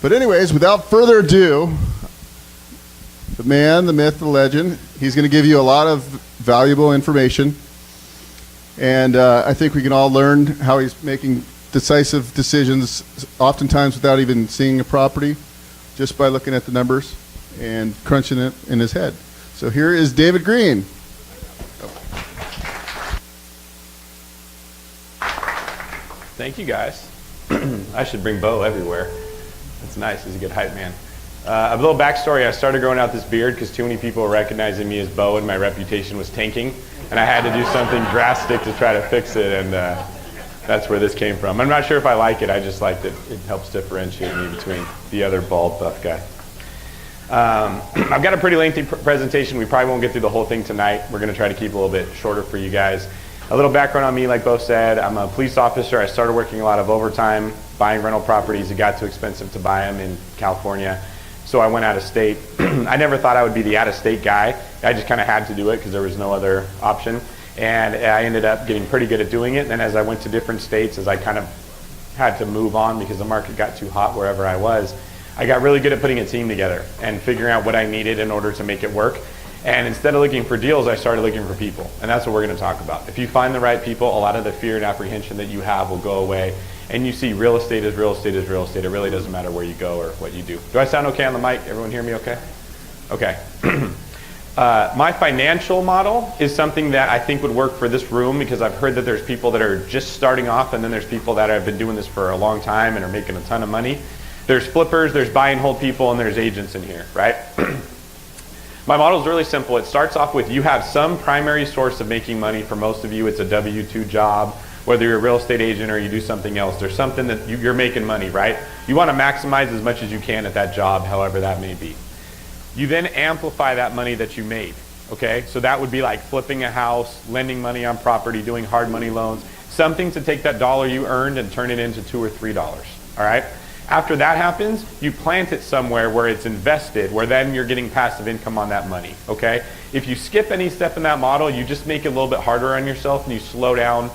But anyways, without further ado, the man, the myth, the legend, he's going to give you a lot of valuable information. And I think we can all learn how he's making decisive decisions, oftentimes without even seeing a property, just by looking at the numbers and crunching it in his head. So here is David Greene. Thank you, guys. I should bring Bo everywhere. That's nice. He's a good hype man. A little backstory. I started growing out this beard because too many people were recognizing me as Bo and my reputation was tanking. And I had to do something drastic to try to fix it. And that's where this came from. I'm not sure if I like it. I just like that it helps differentiate me between the other bald, buff guy. I've got a pretty lengthy presentation. We probably won't get through the whole thing tonight. We're going to try to keep it a little bit shorter for you guys. A little background on me, like Bo said, I'm a police officer. I started working a lot of overtime, buying rental properties. It got too expensive to buy them in California, so I went out of state. I never thought I would be the out-of-state guy. I just kind of had to do it because there was no other option. And I ended up getting pretty good at doing it. And then as I went to different states, as I kind of had to move on because the market got too hot wherever I was, I got really good at putting a team together and figuring out what I needed in order to make it work. And instead of looking for deals, I started looking for people. And that's what we're going to talk about. If you find the right people, a lot of the fear and apprehension that you have will go away. And you see real estate is real estate is real estate. It really doesn't matter where you go or what you do. Do I sound okay on the mic? Everyone hear me okay? Okay. My financial model is something that I think would work for this room because I've heard that there's people that are just starting off and then there's people that have been doing this for a long time and are making a ton of money. There's flippers, there's buy and hold people, and there's agents in here, right? My model is really simple. It starts off with you have some primary source of making money. For most of you, it's a W-2 job. Whether you're a real estate agent or you do something else, there's something that you're making money, right? You want to maximize as much as you can at that job, however that may be. You then amplify that money that you made, okay? So that would be like flipping a house, lending money on property, doing hard money loans, something to take that dollar you earned and turn it into $2 or $3, all right? After that happens, you plant it somewhere where it's invested, where then you're getting passive income on that money, okay? If you skip any step in that model, you just make it a little bit harder on yourself and you slow down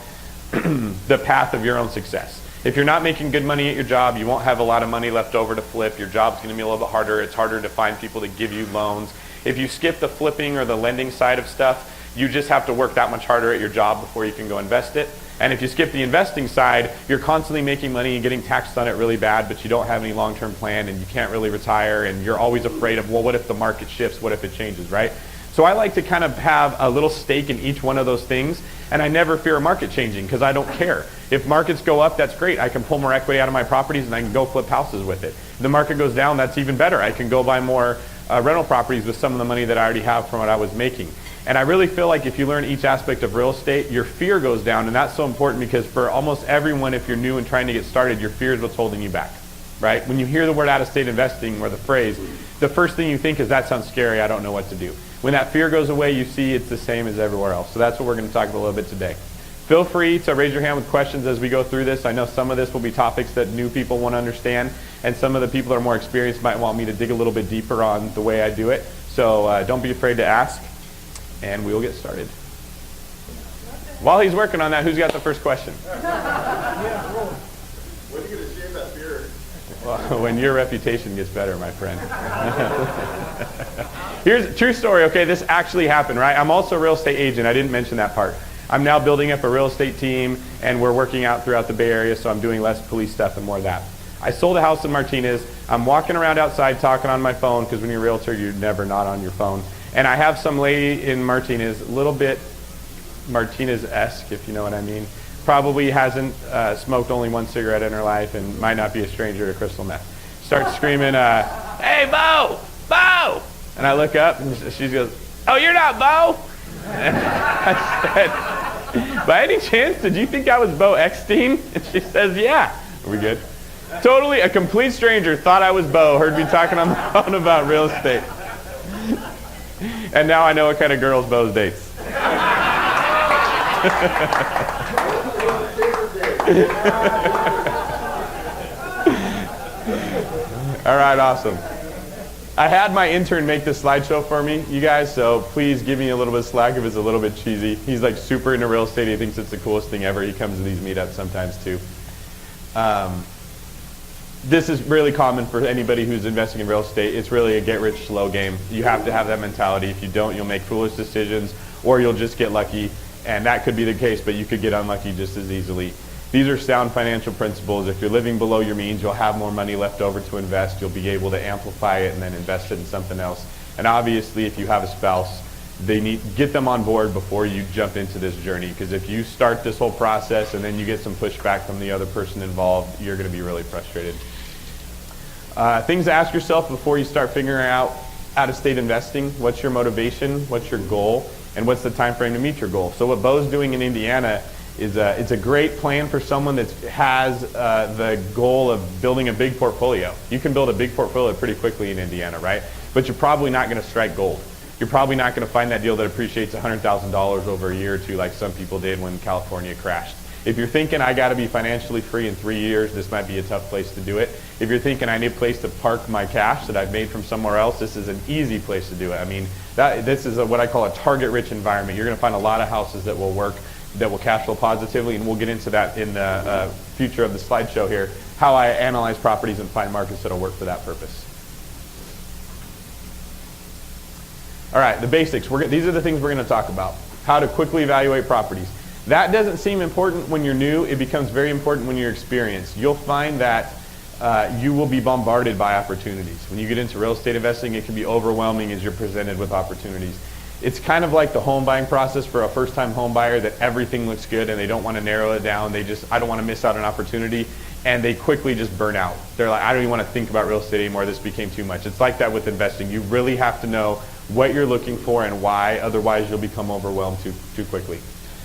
the path of your own success. If you're not making good money at your job, you won't have a lot of money left over to flip. Your job's going to be a little bit harder. It's harder to find people to give you loans. If you skip the flipping or the lending side of stuff, you just have to work that much harder at your job before you can go invest it. And if you skip the investing side, you're constantly making money and getting taxed on it really bad, but you don't have any long-term plan and you can't really retire and you're always afraid of, well, what if the market shifts? What if it changes, right? So I like to kind of have a little stake in each one of those things, and I never fear a market changing because I don't care. If markets go up, that's great. I can pull more equity out of my properties and I can go flip houses with it. If the market goes down, that's even better. I can go buy more rental properties with some of the money that I already have from what I was making. And I really feel like if you learn each aspect of real estate, your fear goes down, and that's so important because for almost everyone, if you're new and trying to get started, your fear is what's holding you back, right? When you hear the word out-of-state investing or the phrase, the first thing you think is, that sounds scary, I don't know what to do. When that fear goes away, you see it's the same as everywhere else. So that's what we're going to talk about a little bit today. Feel free to raise your hand with questions as we go through this. I know some of this will be topics that new people want to understand, and some of the people that are more experienced might want me to dig a little bit deeper on the way I do it. So don't be afraid to ask. And we will get started. While he's working on that, who's got the first question? When are you going to shave that beard? Well, when your reputation gets better, my friend. Here's a true story, okay? This actually happened, right? I'm also a real estate agent. I didn't mention that part. I'm now building up a real estate team, and we're working out throughout the Bay Area, so I'm doing less police stuff and more of that. I sold a house in Martinez. I'm walking around outside talking on my phone, because when you're a realtor, you're never not on your phone. And I have some lady in Martinez, a little bit Martinez-esque, if you know what I mean. Probably hasn't smoked only one cigarette in her life and might not be a stranger to crystal meth. Starts screaming, hey, Bo! Bo! And I look up and she goes, oh, you're not Bo? And I said, by any chance, did you think I was Bo Eckstein? And she says, yeah. Are we good? Totally a complete stranger thought I was Bo, heard me talking on the phone about real estate. And now I know what kind of girls Bo's dates. All right, awesome. I had my intern make this slideshow for me, you guys, so please give me a little bit of slack if it's a little bit cheesy. He's like super into real estate. He thinks it's the coolest thing ever. He comes to these meetups sometimes too. this is really common for anybody who's investing in real estate. It's really a get-rich-slow game. You have to have that mentality. If you don't, you'll make foolish decisions, or you'll just get lucky. And that could be the case, but you could get unlucky just as easily. These are sound financial principles. If you're living below your means, you'll have more money left over to invest. You'll be able to amplify it and then invest it in something else. And obviously, if you have a spouse, get them on board before you jump into this journey. Because if you start this whole process and then you get some pushback from the other person involved, you're going to be really frustrated. Things to ask yourself before you start figuring out out-of-state investing. What's your motivation? What's your goal? And what's the time frame to meet your goal? So what Bo's doing in Indiana is it's a great plan for someone that has the goal of building a big portfolio. You can build a big portfolio pretty quickly in Indiana, right? But you're probably not going to strike gold. You're probably not going to find that deal that appreciates $100,000 over a year or two like some people did when California crashed. If you're thinking, I got to be financially free in 3 years, this might be a tough place to do it. If you're thinking, I need a place to park my cash that I've made from somewhere else, this is an easy place to do it. I mean, this is what I call a target-rich environment. You're going to find a lot of houses that will work, that will cash flow positively, and we'll get into that in the future of the slideshow here, how I analyze properties and find markets that will work for that purpose. All right, the basics. These are the things we're going to talk about. How to quickly evaluate properties. That doesn't seem important when you're new. It becomes very important when you're experienced. You'll find that you will be bombarded by opportunities. When you get into real estate investing, it can be overwhelming as you're presented with opportunities. It's kind of like the home buying process for a first-time home buyer, that everything looks good and they don't want to narrow it down. I don't want to miss out on an opportunity, and they quickly just burn out. They're like, I don't even want to think about real estate anymore. This became too much. It's like that with investing. You really have to know what you're looking for and why. Otherwise, you'll become overwhelmed too quickly.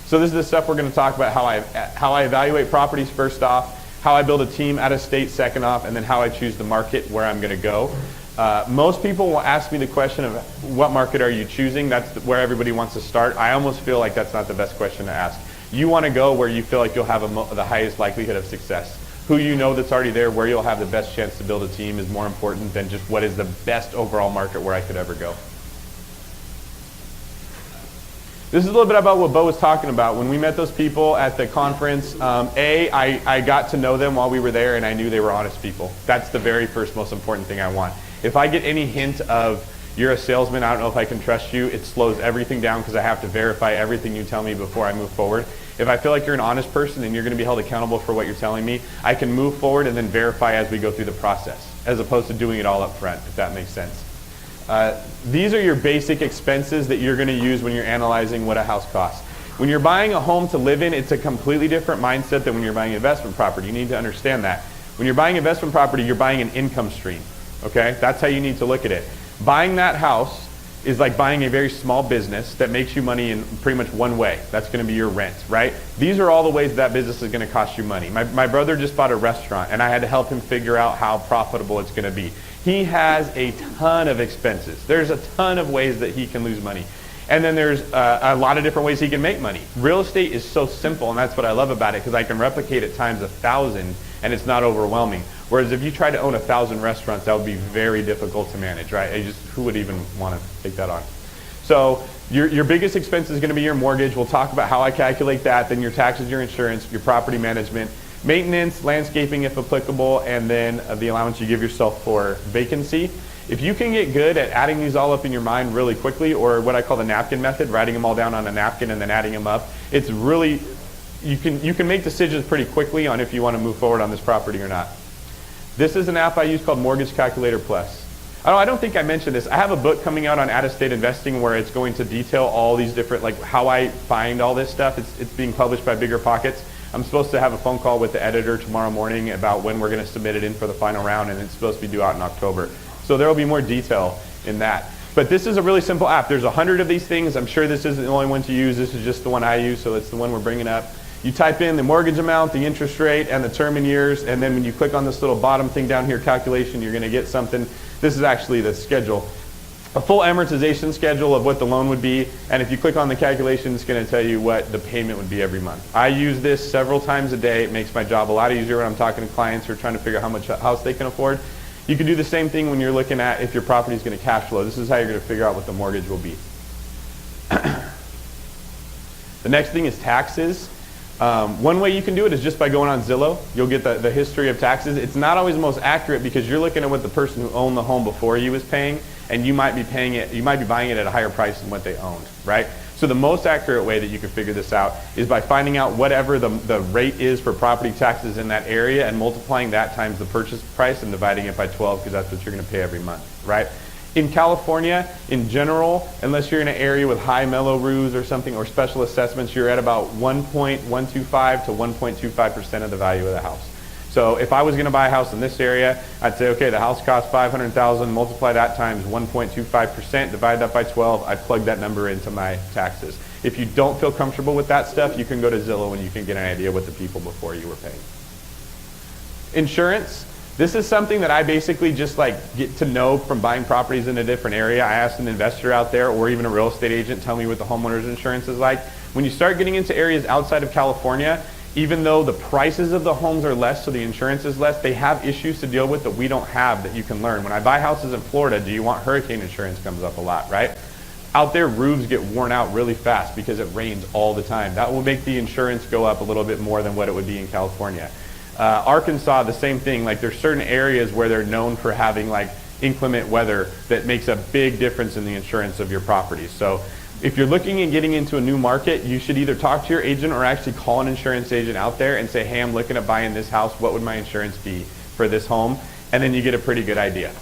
So this is the stuff we're going to talk about, how I evaluate properties first off, how I build a team out of state second off, and then how I choose the market where I'm going to go. Most people will ask me the question of what market are you choosing? That's where everybody wants to start. I almost feel like that's not the best question to ask. You want to go where you feel like you'll have the highest likelihood of success. Who you know that's already there, where you'll have the best chance to build a team is more important than just what is the best overall market where I could ever go. This is a little bit about what Bo was talking about. When we met those people at the conference, I got to know them while we were there, and I knew they were honest people. That's the very first most important thing I want. If I get any hint of you're a salesman, I don't know if I can trust you, it slows everything down because I have to verify everything you tell me before I move forward. If I feel like you're an honest person and you're going to be held accountable for what you're telling me, I can move forward and then verify as we go through the process, as opposed to doing it all up front, if that makes sense. These are your basic expenses that you're going to use when you're analyzing what a house costs. When you're buying a home to live in, it's a completely different mindset than when you're buying investment property. You need to understand that. When you're buying investment property, you're buying an income stream. Okay? That's how you need to look at it. Buying that house is like buying a very small business that makes you money in pretty much one way. That's going to be your rent, right? These are all the ways that business is going to cost you money. My brother just bought a restaurant, and I had to help him figure out how profitable it's going to be. He has a ton of expenses. There's a ton of ways that he can lose money. And then there's a lot of different ways he can make money. Real estate is so simple, and that's what I love about it, because I can replicate it times 1,000, and it's not overwhelming. Whereas if you try to own 1,000 restaurants, that would be very difficult to manage, right? Who would even want to take that on? So your biggest expense is going to be your mortgage. We'll talk about how I calculate that, then your taxes, your insurance, your property management, maintenance, landscaping if applicable, and then the allowance you give yourself for vacancy. If you can get good at adding these all up in your mind really quickly, or what I call the napkin method, writing them all down on a napkin and then adding them up, it's really, you can make decisions pretty quickly on if you want to move forward on this property or not. This is an app I use called Mortgage Calculator Plus. I don't think I mentioned this. I have a book coming out on out-of-state investing where it's going to detail all these different, like how I find all this stuff. It's being published by Bigger Pockets. I'm supposed to have a phone call with the editor tomorrow morning about when we're going to submit it in for the final round, and it's supposed to be due out in October. So there will be more detail in that. But this is a really simple app. There's 100 of these things. I'm sure this isn't the only one to use. This is just the one I use, so it's the one we're bringing up. You type in the mortgage amount, the interest rate, and the term in years, and then when you click on this little bottom thing down here, calculation, you're going to get something. This is actually the schedule. A full amortization schedule of what the loan would be, and if you click on the calculation, it's going to tell you what the payment would be every month. I use this several times a day. It makes my job a lot easier when I'm talking to clients who are trying to figure out how much house they can afford. You can do the same thing when you're looking at if your property is going to cash flow. This is how you're going to figure out what the mortgage will be. The next thing is taxes. One way you can do it is just by going on Zillow. You'll get the history of taxes. It's not always the most accurate because you're looking at what the person who owned the home before you was paying, and you might be buying it at a higher price than what they owned, right? So the most accurate way that you can figure this out is by finding out whatever the rate is for property taxes in that area and multiplying that times the purchase price and dividing it by 12 because that's what you're going to pay every month, right? In California, in general, unless you're in an area with high mellow roofs or something or special assessments, you're at about 1.125 to 1.25% of the value of the house. So if I was going to buy a house in this area, I'd say, okay, the house costs $500,000, multiply that times 1.25%, divide that by 12, I plug that number into my taxes. If you don't feel comfortable with that stuff, you can go to Zillow and you can get an idea what the people before you were paying. Insurance. This is something that I basically just get to know from buying properties in a different area. I asked an investor out there or even a real estate agent, tell me what the homeowner's insurance is like. When you start getting into areas outside of California, even though the prices of the homes are less, so the insurance is less, they have issues to deal with that we don't have that you can learn. When I buy houses in Florida, do you want hurricane insurance comes up a lot, right? Out there, roofs get worn out really fast because it rains all the time. That will make the insurance go up a little bit more than what it would be in California. Arkansas, the same thing. There's certain areas where they're known for having inclement weather that makes a big difference in the insurance of your property. So if you're looking at getting into a new market, you should either talk to your agent or actually call an insurance agent out there and say, hey, I'm looking at buying this house. What would my insurance be for this home? And then you get a pretty good idea.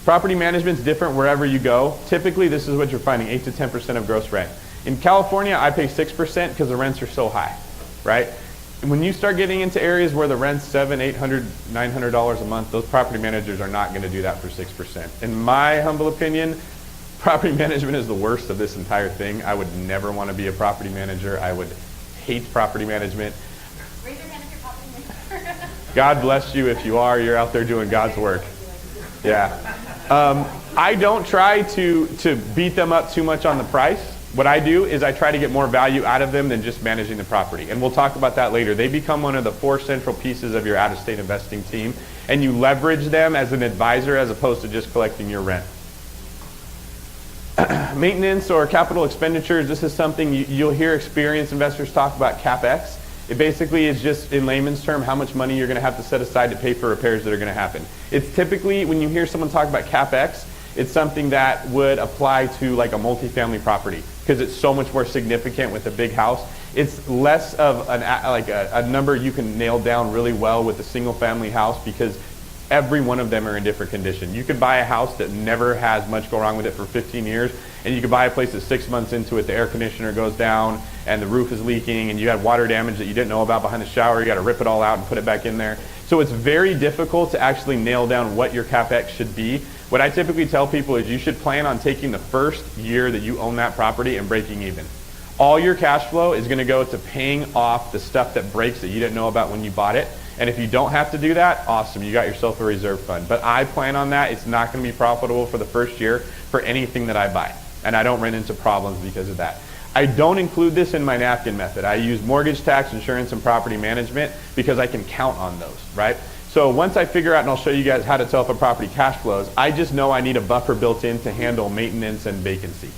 Property management's different wherever you go. Typically, this is what you're finding, 8 to 10% of gross rent. In California, I pay 6% because the rents are so high, right? When you start getting into areas where the rent's $700, $800, $900 a month, those property managers are not going to do that for 6%. In my humble opinion, property management is the worst of this entire thing. I would never want to be a property manager. I would hate property management. Raise your hand if you're property manager. God bless you if you are. You're out there doing God's work. Yeah. I don't try to beat them up too much on the price. What I do is I try to get more value out of them than just managing the property. And we'll talk about that later. They become one of the 4 central pieces of your out-of-state investing team. And you leverage them as an advisor as opposed to just collecting your rent. Maintenance or capital expenditures, this is something you'll hear experienced investors talk about Capex. It basically is just, in layman's term, how much money you're going to have to set aside to pay for repairs that are going to happen. It's typically, when you hear someone talk about Capex, it's something that would apply to a multifamily property because it's so much more significant with a big house. It's less of a number you can nail down really well with a single family house because every one of them are in different condition. You could buy a house that never has much go wrong with it for 15 years, and you could buy a place that's 6 months into it, the air conditioner goes down, and the roof is leaking, and you had water damage that you didn't know about behind the shower. You got to rip it all out and put it back in there. So it's very difficult to actually nail down what your Capex should be. What I typically tell people is you should plan on taking the first year that you own that property and breaking even. All your cash flow is going to go to paying off the stuff that breaks that you didn't know about when you bought it. And if you don't have to do that, awesome, you got yourself a reserve fund. But I plan on that. It's not going to be profitable for the first year for anything that I buy. And I don't run into problems because of that. I don't include this in my napkin method. I use mortgage, tax, insurance, and property management because I can count on those, right? So once I figure out, and I'll show you guys how to tell if a property cash flows, I just know I need a buffer built in to handle maintenance and vacancy.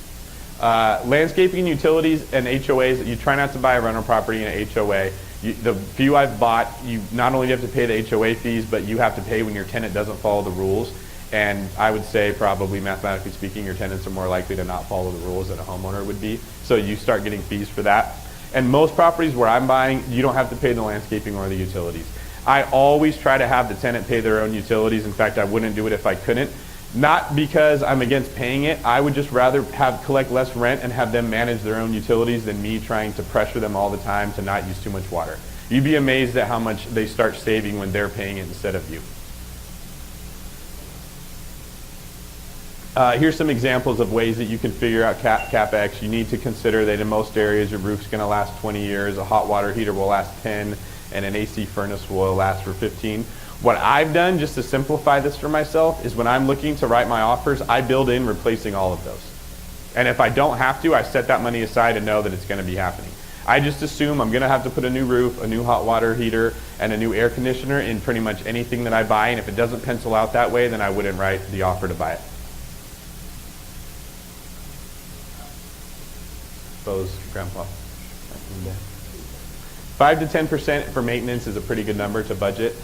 Landscaping and utilities and HOAs, you try not to buy a rental property in an HOA. The few I've bought, you not only have to pay the HOA fees, but you have to pay when your tenant doesn't follow the rules. And I would say probably mathematically speaking, your tenants are more likely to not follow the rules than a homeowner would be. So you start getting fees for that. And most properties where I'm buying, you don't have to pay the landscaping or the utilities. I always try to have the tenant pay their own utilities. In fact, I wouldn't do it if I couldn't. Not because I'm against paying it. I would just rather collect less rent and have them manage their own utilities than me trying to pressure them all the time to not use too much water. You'd be amazed at how much they start saving when they're paying it instead of you. Here's some examples of ways that you can figure out Capex. You need to consider that in most areas your roof's going to last 20 years, a hot water heater will last 10, and an AC furnace will last for 15. What I've done, just to simplify this for myself, is when I'm looking to write my offers, I build in replacing all of those. And if I don't have to, I set that money aside and know that it's going to be happening. I just assume I'm going to have to put a new roof, a new hot water heater, and a new air conditioner in pretty much anything that I buy, and if it doesn't pencil out that way, then I wouldn't write the offer to buy it. Suppose Grandpa. 5 to 10% for maintenance is a pretty good number to budget.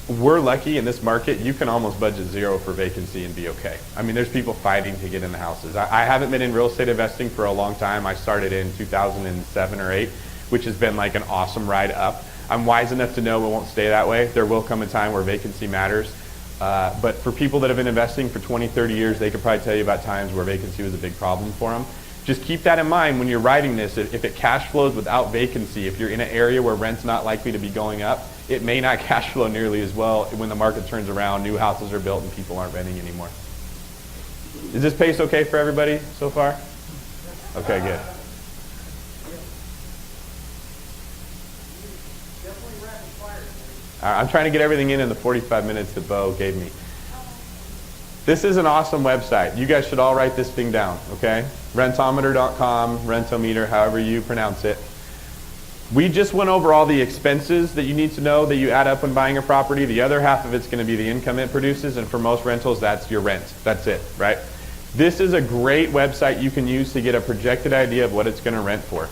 We're lucky in this market, you can almost budget 0 for vacancy and be okay. I mean, there's people fighting to get in the houses. I haven't been in real estate investing for a long time. I started in 2007 or 8, which has been like an awesome ride up. I'm wise enough to know it won't stay that way. There will come a time where vacancy matters. But for people that have been investing for 20, 30 years, they could probably tell you about times where vacancy was a big problem for them. Just keep that in mind when you're writing this. If it cash flows without vacancy, if you're in an area where rent's not likely to be going up, it may not cash flow nearly as well when the market turns around, new houses are built, and people aren't renting anymore. Is this pace okay for everybody so far? Okay, good. I'm trying to get everything in the 45 minutes that Bo gave me. This is an awesome website. You guys should all write this thing down, okay? Rentometer.com, Rentometer, however you pronounce it. We just went over all the expenses that you need to know that you add up when buying a property. The other half of it's going to be the income it produces, and for most rentals, that's your rent. That's it, right? This is a great website you can use to get a projected idea of what it's going to rent for.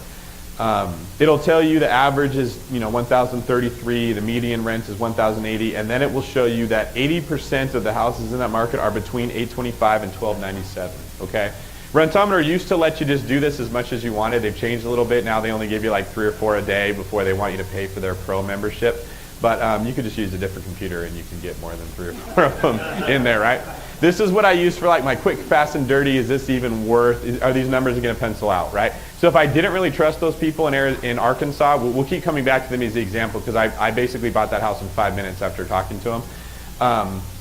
It'll tell you the average is, $1,033, the median rent is $1,080, and then it will show you that 80% of the houses in that market are between $825 and $1,297, okay? Rentometer used to let you just do this as much as you wanted. They've changed a little bit. Now they only give you like 3 or 4 a day before they want you to pay for their pro membership. But you could just use a different computer and you can get more than 3 or 4 of them in there, right? This is what I use for like my quick, fast, and dirty. Is this even worth, are these numbers going to pencil out, right? So if I didn't really trust those people in Arkansas, we'll keep coming back to them as the example because I basically bought that house in 5 minutes after talking to them.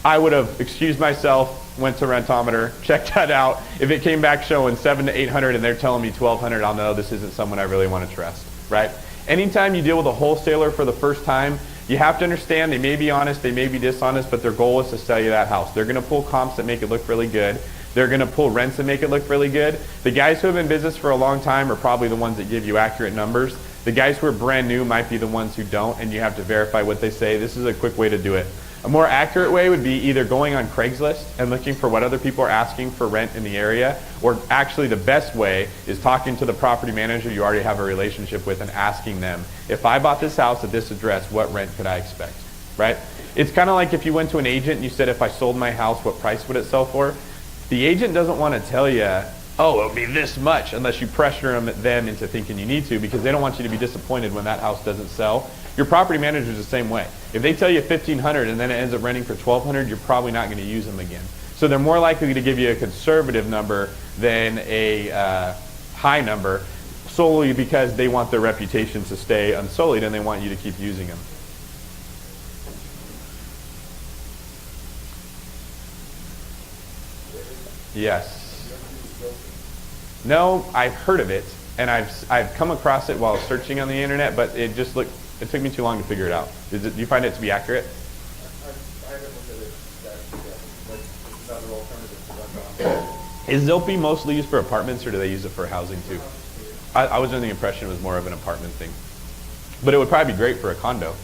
I would have excused myself, went to Rentometer, checked that out. If it came back showing 700 to 800 and they're telling me 1,200, I'll know this isn't someone I really want to trust, right? Anytime you deal with a wholesaler for the first time, you have to understand they may be honest, they may be dishonest, but their goal is to sell you that house. They're going to pull comps that make it look really good. They're going to pull rents that make it look really good. The guys who have been in business for a long time are probably the ones that give you accurate numbers. The guys who are brand new might be the ones who don't, and you have to verify what they say. This is a quick way to do it. A more accurate way would be either going on Craigslist and looking for what other people are asking for rent in the area, or actually the best way is talking to the property manager you already have a relationship with and asking them, if I bought this house at this address, what rent could I expect, right? It's kind of like if you went to an agent and you said, if I sold my house, what price would it sell for? The agent doesn't want to tell you, oh, it'll be this much, unless you pressure them into thinking you need to, because they don't want you to be disappointed when that house doesn't sell. Your property manager is the same way. If they tell you $1,500 and then it ends up renting for $1,200, you're probably not going to use them again. So they're more likely to give you a conservative number than a high number, solely because they want their reputation to stay unsullied and they want you to keep using them. Yes. No, I've heard of it, and I've come across it while searching on the internet, but it took me too long to figure it out. Do you find it to be accurate? I haven't looked at it like it's another alternative to Rentometer. Is Zilpie mostly used for apartments, or do they use it for housing too? I was under the impression it was more of an apartment thing. But it would probably be great for a condo,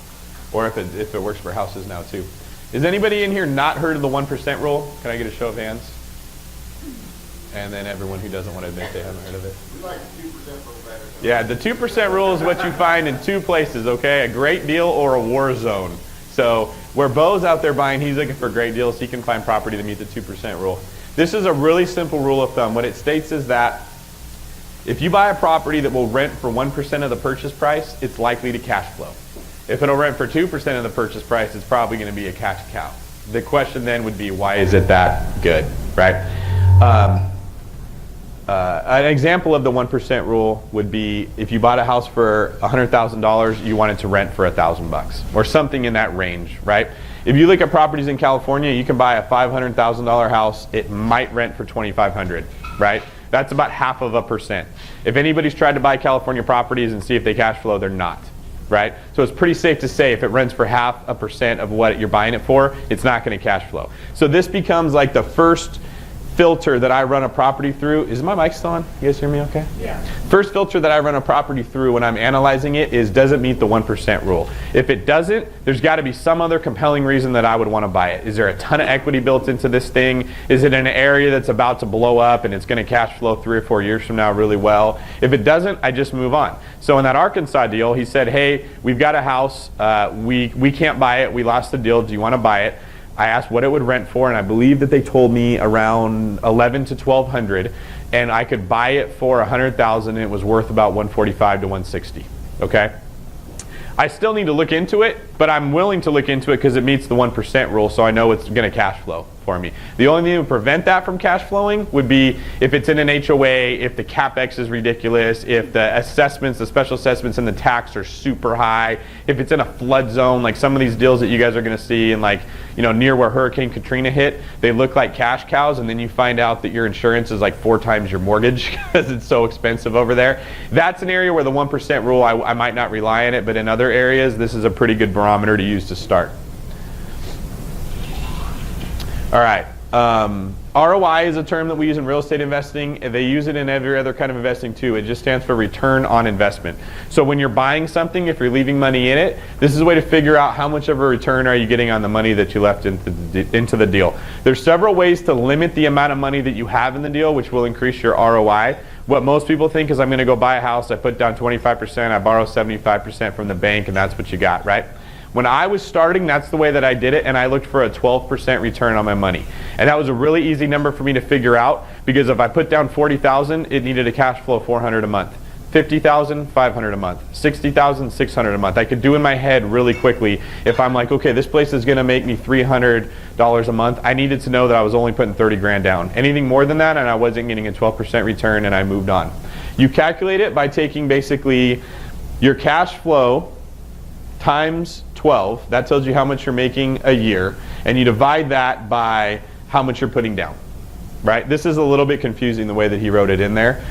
or if it works for houses now too. Has anybody in here not heard of the 1% rule? Can I get a show of hands? And then everyone who doesn't want to admit they haven't heard of it. We like the 2% rule better. Yeah, the 2% rule is what you find in 2 places, okay? A great deal or a war zone. So where Bo's out there buying, he's looking for great deals. He can find property to meet the 2% rule. This is a really simple rule of thumb. What it states is that if you buy a property that will rent for 1% of the purchase price, it's likely to cash flow. If it'll rent for 2% of the purchase price, it's probably going to be a cash cow. The question then would be, why is it that good, right? An example of the 1% rule would be if you bought a house for $100,000, you wanted to rent for $1,000 or something in that range, right? If you look at properties in California, you can buy a $500,000 house. It might rent for $2,500, right? That's about 0.5%. If anybody's tried to buy California properties and see if they cash flow, they're not, right? So it's pretty safe to say if it rents for 0.5% of what you're buying it for, it's not going to cash flow. So this becomes like the first filter that I run a property through, is my mic still on? You guys hear me okay? Yeah. First filter that I run a property through when I'm analyzing it is, does it meet the 1% rule? If it doesn't, there's got to be some other compelling reason that I would want to buy it. Is there a ton of equity built into this thing? Is it in an area that's about to blow up and it's going to cash flow 3 or 4 years from now really well? If it doesn't, I just move on. So in that Arkansas deal, he said, hey, we've got a house, we can't buy it, we lost the deal, do you want to buy it? I asked what it would rent for, and I believe that they told me around $1,100 to $1,200, and I could buy it for $100,000, and it was worth about $145 to $160. Okay. I still need to look into it, but I'm willing to look into it because it meets the 1% rule, so I know it's going to cash flow for me. The only thing that would prevent that from cash flowing would be if it's in an HOA, if the Capex is ridiculous, if the assessments, the special assessments and the tax are super high, if it's in a flood zone, like some of these deals that you guys are going to see, and like, you know, near where Hurricane Katrina hit, they look like cash cows, and then you find out that your insurance is like 4 times your mortgage because it's so expensive over there. That's an area where the 1% rule, I might not rely on it, but in other areas, this is a pretty good barometer to use to start. All right. ROI is a term that we use in real estate investing. They use it in every other kind of investing too. It just stands for return on investment. So when you're buying something, if you're leaving money in it, this is a way to figure out how much of a return are you getting on the money that you left into the deal. There's several ways to limit the amount of money that you have in the deal, which will increase your ROI. What most people think is, I'm going to go buy a house, I put down 25%, I borrow 75% from the bank, and that's what you got, right? When I was starting, that's the way that I did it, and I looked for a 12% return on my money. And that was a really easy number for me to figure out, because if I put down $40,000, it needed a cash flow of $400 a month. $50,000, $500 a month. $60,000, $600 a month. I could do in my head really quickly if I'm like, okay, this place is going to make me $300 a month. I needed to know that I was only putting 30 grand down. Anything more than that, and I wasn't getting a 12% return, and I moved on. You calculate it by taking basically your cash flow times 12, that tells you how much you're making a year, and you divide that by how much you're putting down, right? This is a little bit confusing the way that he wrote it in there.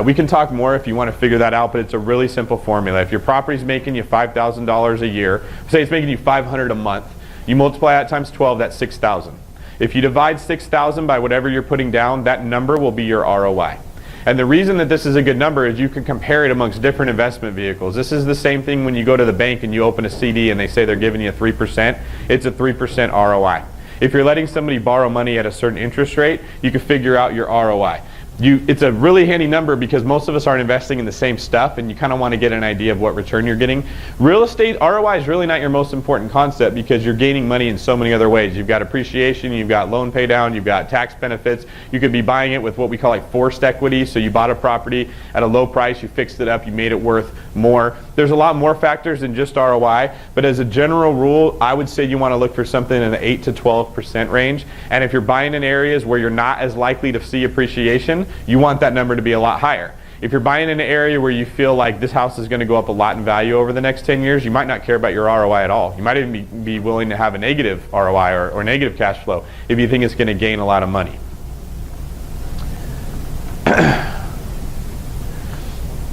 We can talk more if you want to figure that out, but it's a really simple formula. If your property's making you $5,000 a year, say it's making you $500 a month, you multiply that times 12, that's $6,000. If you divide $6,000 by whatever you're putting down, that number will be your ROI. And the reason that this is a good number is you can compare it amongst different investment vehicles. This is the same thing when you go to the bank and you open a CD and they say they're giving you 3%. It's a 3% ROI. If you're letting somebody borrow money at a certain interest rate, you can figure out your ROI. It's a really handy number because most of us aren't investing in the same stuff, and you kind of want to get an idea of what return you're getting. Real estate ROI is really not your most important concept because you're gaining money in so many other ways. You've got appreciation, you've got loan pay down, you've got tax benefits. You could be buying it with what we call like forced equity. So you bought a property at a low price, you fixed it up, you made it worth more. There's a lot more factors than just ROI, but as a general rule, I would say you want to look for something in the 8 to 12% range. And if you're buying in areas where you're not as likely to see appreciation, you want that number to be a lot higher. If you're buying in an area where you feel like this house is going to go up a lot in value over the next 10 years, you might not care about your ROI at all. You might even be willing to have a negative ROI or negative cash flow if you think it's going to gain a lot of money.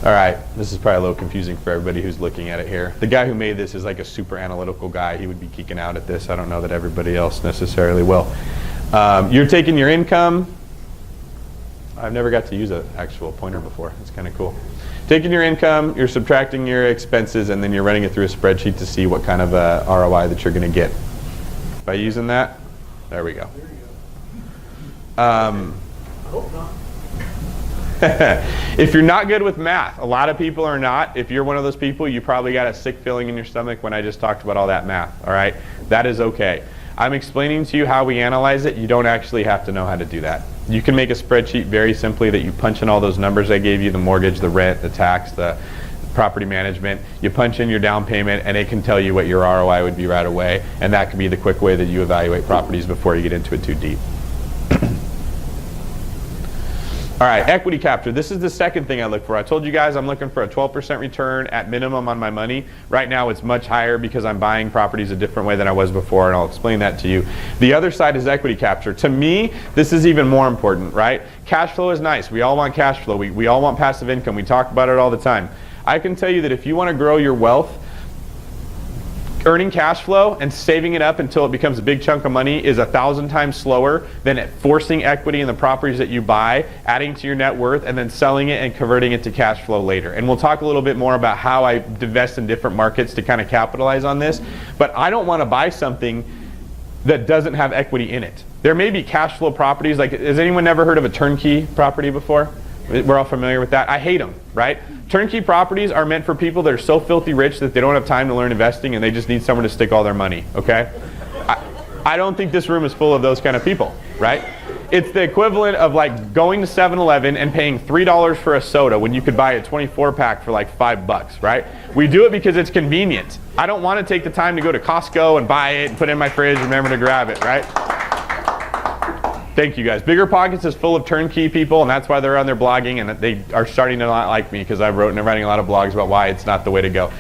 All right, this is probably a little confusing for everybody who's looking at it here. The guy who made this is like a super analytical guy. He would be geeking out at this. I don't know that everybody else necessarily will. You're taking your income. I've never got to use an actual pointer before. It's kind of cool. Taking your income, you're subtracting your expenses, and then you're running it through a spreadsheet to see what kind of ROI that you're going to get. By using that, there we go. I hope not. If you're not good with math, a lot of people are not. If you're one of those people, you probably got a sick feeling in your stomach when I just talked about all that math, all right? That is okay. I'm explaining to you how we analyze it. You don't actually have to know how to do that. You can make a spreadsheet very simply that you punch in all those numbers I gave you, the mortgage, the rent, the tax, the property management. You punch in your down payment, and it can tell you what your ROI would be right away, and that can be the quick way that you evaluate properties before you get into it too deep. All right, equity capture. This is the second thing I look for. I told you guys I'm looking for a 12% return at minimum on my money. Right now it's much higher because I'm buying properties a different way than I was before, and I'll explain that to you. The other side is equity capture. To me, this is even more important, right? Cash flow is nice. We all want cash flow. We all want passive income. We talk about it all the time. I can tell you that if you want to grow your wealth, earning cash flow and saving it up until it becomes a big chunk of money is 1,000 times slower than forcing equity in the properties that you buy, adding to your net worth, and then selling it and converting it to cash flow later. And we'll talk a little bit more about how I invest in different markets to kind of capitalize on this. But I don't want to buy something that doesn't have equity in it. There may be cash flow properties. Like, has anyone ever heard of a turnkey property before? We're all familiar with that. I hate them, right? Turnkey properties are meant for people that are so filthy rich that they don't have time to learn investing and they just need somewhere to stick all their money, okay? I don't think this room is full of those kind of people, right? It's the equivalent of like going to 7-Eleven and paying $3 for a soda when you could buy a 24-pack for like $5, right? We do it because it's convenient. I don't want to take the time to go to Costco and buy it and put it in my fridge and remember to grab it, right? Thank you guys. Bigger Pockets is full of turnkey people, and that's why they're on there blogging, and they are starting to not like me because I'm writing a lot of blogs about why it's not the way to go.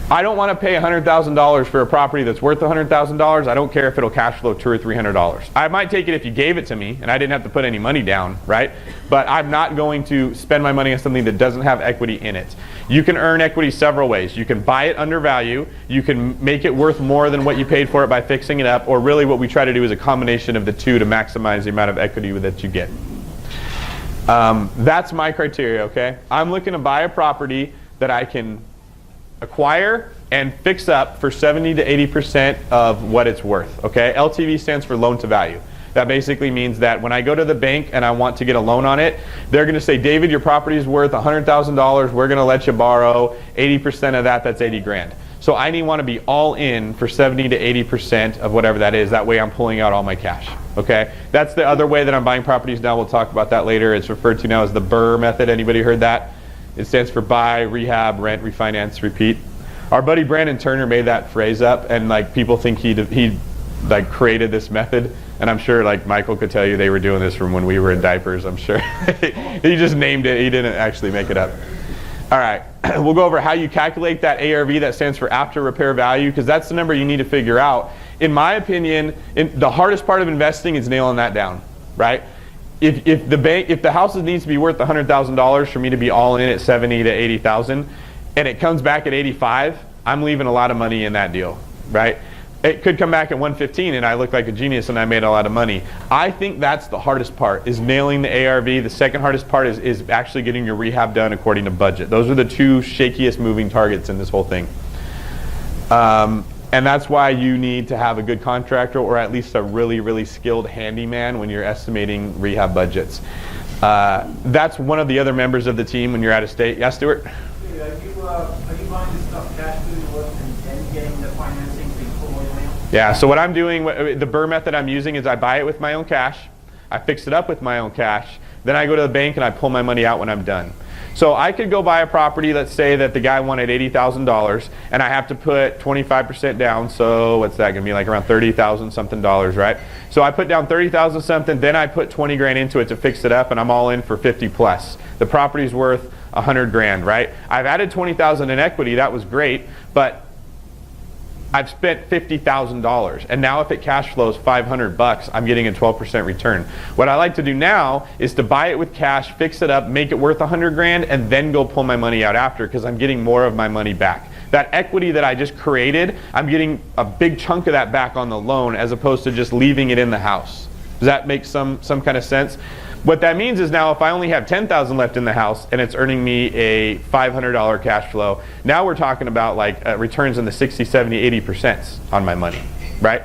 I don't want to pay $100,000 for a property that's worth $100,000. I don't care if it'll cash flow $200 or $300. I might take it if you gave it to me and I didn't have to put any money down, right? But I'm not going to spend my money on something that doesn't have equity in it. You can earn equity several ways. You can buy it under value. You can make it worth more than what you paid for it by fixing it up. Or really what we try to do is a combination of the two to maximize the amount of equity that you get. That's my criteria, okay? I'm looking to buy a property that I can acquire and fix up for 70 to 80% of what it's worth, okay? LTV stands for loan to value. That basically means that when I go to the bank and I want to get a loan on it, they're going to say, David, your property is worth $100,000. We're going to let you borrow 80% of that. That's 80 grand. So I want to be all in for 70 to 80% of whatever that is. That way I'm pulling out all my cash, okay? That's the other way that I'm buying properties now. We'll talk about that later. It's referred to now as the Burr Method. Anybody heard that? It stands for buy, rehab, rent, refinance, repeat. Our buddy Brandon Turner made that phrase up, and like people think he like created this method. And I'm sure like Michael could tell you they were doing this from when we were in diapers, I'm sure. He just named it. He didn't actually make it up. All right, we'll go over how you calculate that ARV. That stands for after repair value, because that's the number you need to figure out. In my opinion, the hardest part of investing is nailing that down, right? If the house needs to be worth $100,000 for me to be all in at 70 to 80,000, and it comes back at 85, I'm leaving a lot of money in that deal, right? It could come back at 115 and I look like a genius and I made a lot of money. I think that's the hardest part, is nailing the ARV. The second hardest part is actually getting your rehab done according to budget. Those are the two shakiest moving targets in this whole thing. And that's why you need to have a good contractor, or at least a really, really skilled handyman when you're estimating rehab budgets. That's one of the other members of the team when you're out of state. Yeah, Stuart? Are you buying this stuff cash through and then getting the financing before you land? Yeah, so what I'm doing, the Burr method I'm using is I buy it with my own cash, I fix it up with my own cash, then I go to the bank and I pull my money out when I'm done. So I could go buy a property, let's say that the guy wanted $80,000 and I have to put 25% down, so what's that going to be, like around 30,000 something dollars, right? So I put down 30,000 something, then I put 20 grand into it to fix it up and I'm all in for 50 plus. The property's worth 100 grand, right? I've added 20,000 in equity, that was great, but I've spent $50,000, and now if it cash flows $500, I'm getting a 12% return. What I like to do now is to buy it with cash, fix it up, make it worth 100 grand, and then go pull my money out after, because I'm getting more of my money back. That equity that I just created, I'm getting a big chunk of that back on the loan, as opposed to just leaving it in the house. Does that make some kind of sense? What that means is now if I only have $10,000 left in the house and it's earning me a $500 cash flow, now we're talking about like returns in the 60, 70, 80% on my money, right?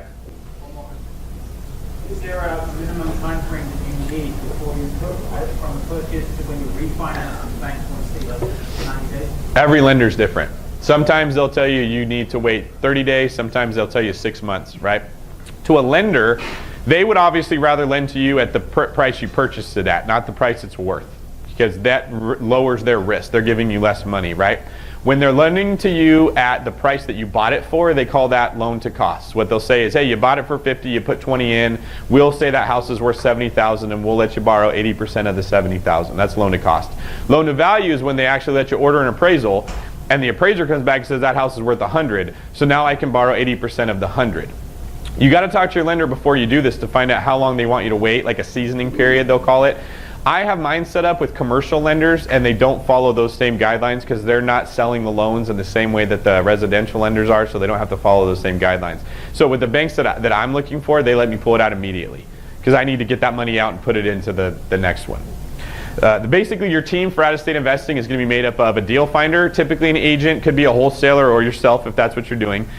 Is there a minimum time frame that you need before you put from the purchase to when you refinance the bank once they 90 days? Every lender's different. Sometimes they'll tell you you need to wait 30 days, sometimes they'll tell you 6 months, right? To a lender, they would obviously rather lend to you at the price you purchased it at, not the price it's worth, because that lowers their risk. They're giving you less money, right? When they're lending to you at the price that you bought it for, they call that loan to cost. What they'll say is, hey, you bought it for 50, you put 20 in, we'll say that house is worth 70,000 and we'll let you borrow 80% of the 70,000. That's loan to cost. Loan to value is when they actually let you order an appraisal and the appraiser comes back and says that house is worth 100, so now I can borrow 80% of the 100. You got to talk to your lender before you do this to find out how long they want you to wait, like a seasoning period they'll call it. I have mine set up with commercial lenders, and they don't follow those same guidelines because they're not selling the loans in the same way that the residential lenders are, so they don't have to follow those same guidelines. So with the banks that I'm looking for, they let me pull it out immediately because I need to get that money out and put it into the next one. Basically, your team for out-of-state investing is going to be made up of a deal finder, typically an agent, could be a wholesaler or yourself if that's what you're doing,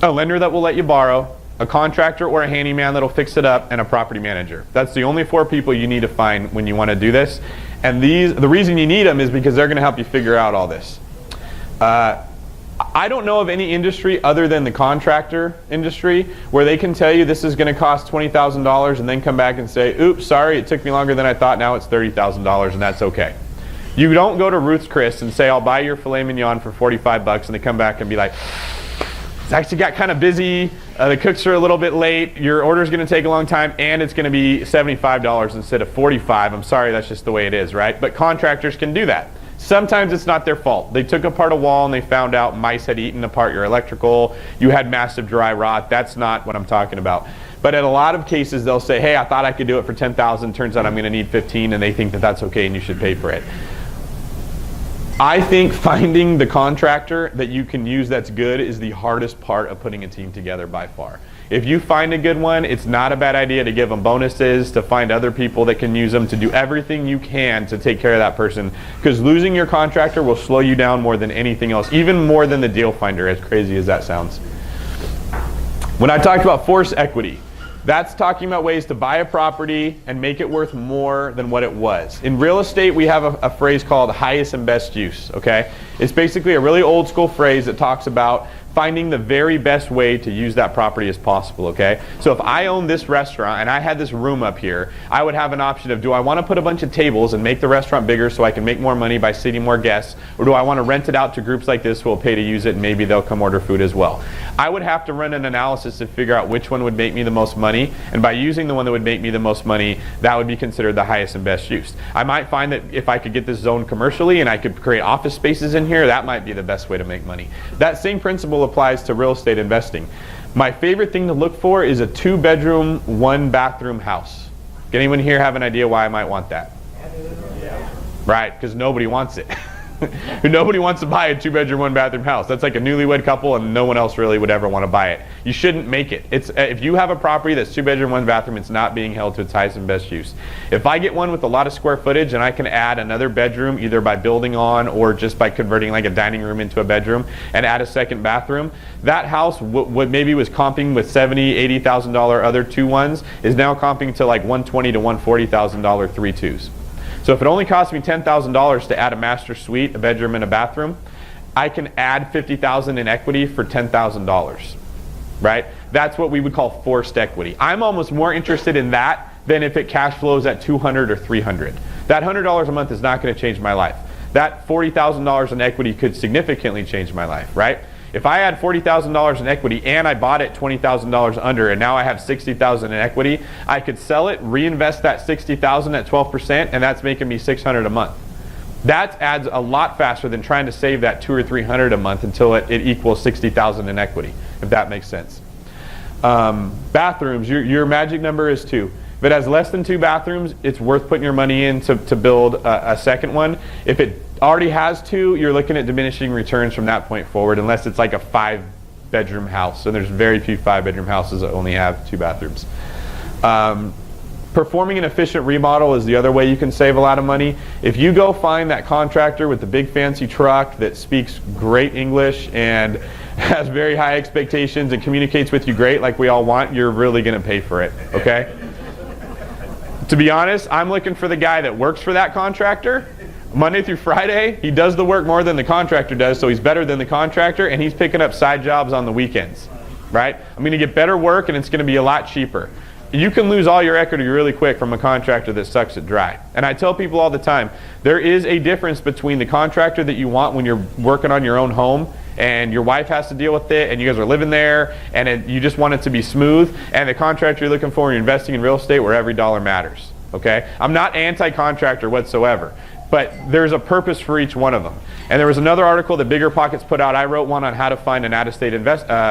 a lender that will let you borrow, a contractor or a handyman that'll fix it up, and a property manager. That's the only 4 people you need to find when you want to do this. And the reason you need them is because they're going to help you figure out all this. I don't know of any industry other than the contractor industry where they can tell you this is going to cost $20,000 and then come back and say, oops, sorry, it took me longer than I thought, now it's $30,000, and that's okay. You don't go to Ruth's Chris and say, I'll buy your filet mignon for 45 bucks, and they come back and be like, it's actually got kind of busy, the cooks are a little bit late, your order's going to take a long time, and it's going to be $75 instead of $45. I'm sorry, that's just the way it is, right? But contractors can do that. Sometimes it's not their fault. They took apart a wall and they found out mice had eaten apart your electrical, you had massive dry rot. That's not what I'm talking about. But in a lot of cases, they'll say, hey, I thought I could do it for $10,000, turns out I'm going to need 15, and they think that that's okay and you should pay for it. I think finding the contractor that you can use that's good is the hardest part of putting a team together by far. If you find a good one, it's not a bad idea to give them bonuses, to find other people that can use them, to do everything you can to take care of that person. Because losing your contractor will slow you down more than anything else, even more than the deal finder, as crazy as that sounds. When I talked about force equity, that's talking about ways to buy a property and make it worth more than what it was. In real estate, we have a phrase called highest and best use, okay? It's basically a really old school phrase that talks about finding the very best way to use that property as possible, okay? So if I own this restaurant and I had this room up here, I would have an option of, do I want to put a bunch of tables and make the restaurant bigger so I can make more money by seating more guests, or do I want to rent it out to groups like this who will pay to use it and maybe they'll come order food as well? I would have to run an analysis to figure out which one would make me the most money, and by using the one that would make me the most money, that would be considered the highest and best use. I might find that if I could get this zoned commercially and I could create office spaces in here, that might be the best way to make money. That same principle applies to real estate investing. My favorite thing to look for is a 2-bedroom, 1-bathroom house. Anyone here have an idea why I might want that? Yeah. Right, because nobody wants it. Nobody wants to buy a 2-bedroom, 1-bathroom house. That's like a newlywed couple and no one else really would ever want to buy it. You shouldn't make it. If you have a property that's 2-bedroom, 1-bathroom, it's not being held to its highest and best use. If I get one with a lot of square footage and I can add another bedroom either by building on or just by converting like a dining room into a bedroom and add a second bathroom, that house what maybe was comping with $70,000, $80,000 other 2-1s is now comping to like $120,000 to $140,000 3-2s. So if it only costs me $10,000 to add a master suite, a bedroom, and a bathroom, I can add $50,000 in equity for $10,000, right? That's what we would call forced equity. I'm almost more interested in that than if it cash flows at $200 or $300. That $100 a month is not going to change my life. That $40,000 in equity could significantly change my life, right? If I had $40,000 in equity and I bought it $20,000 under and now I have $60,000 in equity, I could sell it, reinvest that $60,000 at 12%, and that's making me $600 a month. That adds a lot faster than trying to save that $200 or $300 a month until it equals $60,000 in equity, if that makes sense. Bathrooms, your magic number is 2. If it has less than 2 bathrooms, it's worth putting your money in to build a second one. If it already has 2, you're looking at diminishing returns from that point forward, unless it's like a 5-bedroom house. And there's very few 5-bedroom houses that only have 2 bathrooms. Performing an efficient remodel is the other way you can save a lot of money. If you go find that contractor with the big fancy truck that speaks great English and has very high expectations and communicates with you great like we all want, you're really going to pay for it, okay? To be honest, I'm looking for the guy that works for that contractor Monday through Friday. He does the work more than the contractor does, so he's better than the contractor, and he's picking up side jobs on the weekends, right? I'm going to get better work, and it's going to be a lot cheaper. You can lose all your equity really quick from a contractor that sucks it dry. And I tell people all the time, there is a difference between the contractor that you want when you're working on your own home and your wife has to deal with it and you guys are living there and you just want it to be smooth, and the contractor you're looking for when you're investing in real estate where every dollar matters, okay? I'm not anti-contractor whatsoever, but there's a purpose for each one of them. And there was another article that Bigger Pockets put out. I wrote one on how to find an out-of-state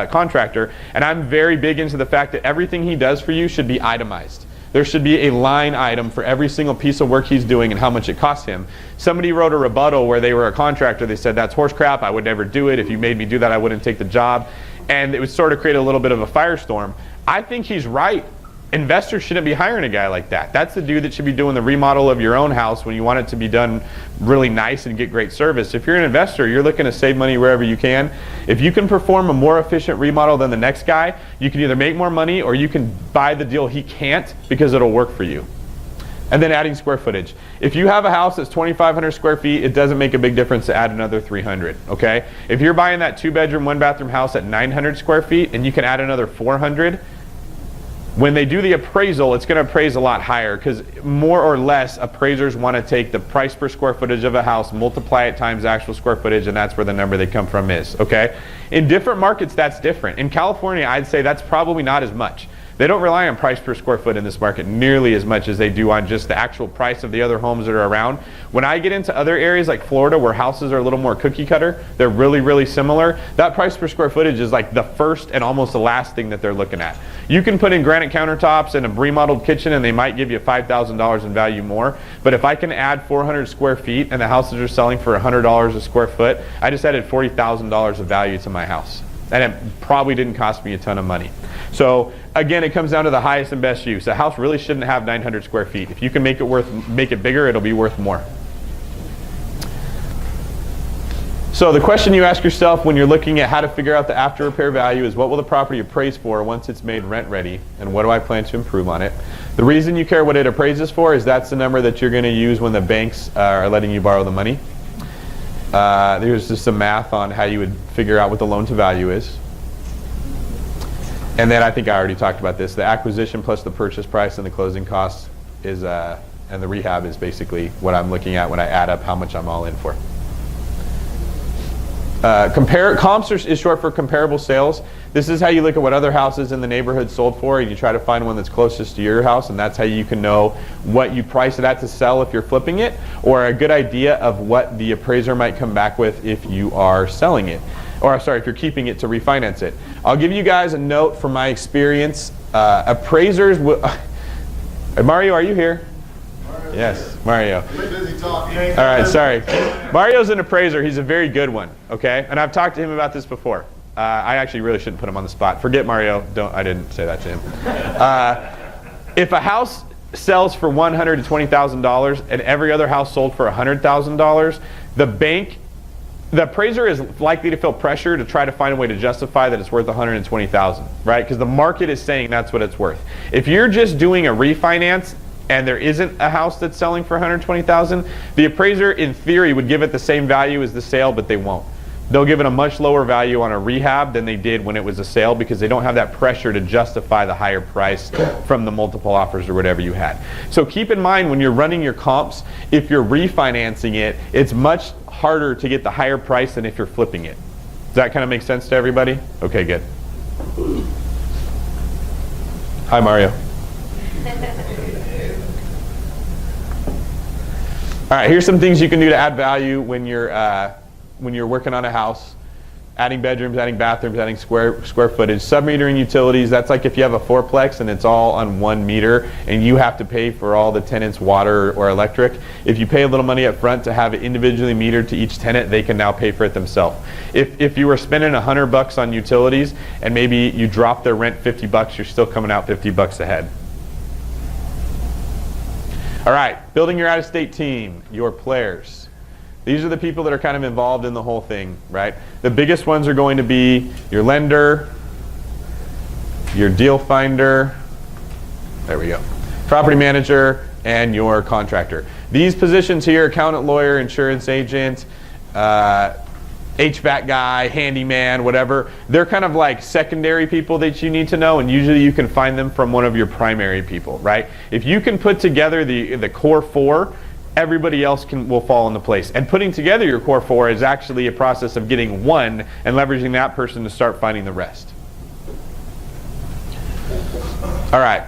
contractor, and I'm very big into the fact that everything he does for you should be itemized. There should be a line item for every single piece of work he's doing and how much it costs him. Somebody wrote a rebuttal where they were a contractor. They said, that's horse crap. I would never do it. If you made me do that, I wouldn't take the job. And it would sort of create a little bit of a firestorm. I think he's right. Investors shouldn't be hiring a guy like that. That's the dude that should be doing the remodel of your own house when you want it to be done really nice and get great service. If you're an investor, you're looking to save money wherever you can. If you can perform a more efficient remodel than the next guy, you can either make more money or you can buy the deal he can't because it'll work for you. And then adding square footage. If you have a house that's 2,500 square feet, it doesn't make a big difference to add another 300, okay? If you're buying that 2-bedroom, 1-bathroom house at 900 square feet and you can add another 400, when they do the appraisal, it's going to appraise a lot higher because more or less appraisers want to take the price per square footage of a house, multiply it times actual square footage, and that's where the number they come from is, okay? In different markets, that's different. In California, I'd say that's probably not as much. They don't rely on price per square foot in this market nearly as much as they do on just the actual price of the other homes that are around. When I get into other areas like Florida where houses are a little more cookie cutter, they're really, really similar, that price per square footage is like the first and almost the last thing that they're looking at. You can put in granite countertops and a remodeled kitchen and they might give you $5,000 in value more, but if I can add 400 square feet and the houses are selling for $100 a square foot, I just added $40,000 of value to my house. And it probably didn't cost me a ton of money. So again, it comes down to the highest and best use. A house really shouldn't have 900 square feet. If you can make it bigger, it'll be worth more. So the question you ask yourself when you're looking at how to figure out the after repair value is, what will the property appraise for once it's made rent ready, and what do I plan to improve on it? The reason you care what it appraises for is that's the number that you're going to use when the banks are letting you borrow the money. There's just some math on how you would figure out what the loan to value is. And then I think I already talked about this. The acquisition plus the purchase price and the closing costs is, and the rehab is basically what I'm looking at when I add up how much I'm all in for. Comps is short for comparable sales. This is how you look at what other houses in the neighborhood sold for, and you try to find one that's closest to your house, and that's how you can know what you price it at to sell if you're flipping it, or a good idea of what the appraiser might come back with if you are selling it. Or sorry, if you're keeping it to refinance it. I'll give you guys a note from my experience. Appraisers will... Mario, are you here? Mario. Yes, Mario. You're busy talking. All right, sorry. Mario's an appraiser. He's a very good one, okay? And I've talked to him about this before. I actually really shouldn't put him on the spot. Forget Mario. I didn't say that to him. If a house sells for $120,000 and every other house sold for $100,000, the appraiser is likely to feel pressure to try to find a way to justify that it's worth $120,000, right? Because the market is saying that's what it's worth. If you're just doing a refinance and there isn't a house that's selling for $120,000, the appraiser in theory would give it the same value as the sale, but they won't. They'll give it a much lower value on a rehab than they did when it was a sale because they don't have that pressure to justify the higher price from the multiple offers or whatever you had. So keep in mind when you're running your comps, if you're refinancing it, it's much harder to get the higher price than if you're flipping it. Does that kind of make sense to everybody? Okay, good. Hi, Mario. All right, here's some things you can do to add value when you're working on a house. Adding bedrooms, adding bathrooms, adding square footage. Submetering utilities, that's like if you have a fourplex and it's all on one meter and you have to pay for all the tenants' water or electric. If you pay a little money up front to have it individually metered to each tenant, they can now pay for it themselves. If you were spending $100 on utilities and maybe you drop their rent $50, you're still coming out $50 ahead. All right, building your out-of-state team, your players. These are the people that are kind of involved in the whole thing, right? The biggest ones are going to be your lender, your deal finder, there we go, property manager, and your contractor. These positions here, accountant, lawyer, insurance agent, HVAC guy, handyman, whatever, they're kind of like secondary people that you need to know, and usually you can find them from one of your primary people, right? If you can put together the core four, everybody else will fall into place. And putting together your core four is actually a process of getting one and leveraging that person to start finding the rest. All right.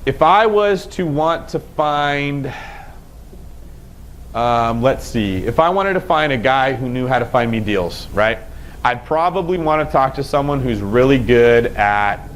If I was to want to find, let's see, if I wanted to find a guy who knew how to find me deals, right? I'd probably want to talk to someone who's really good at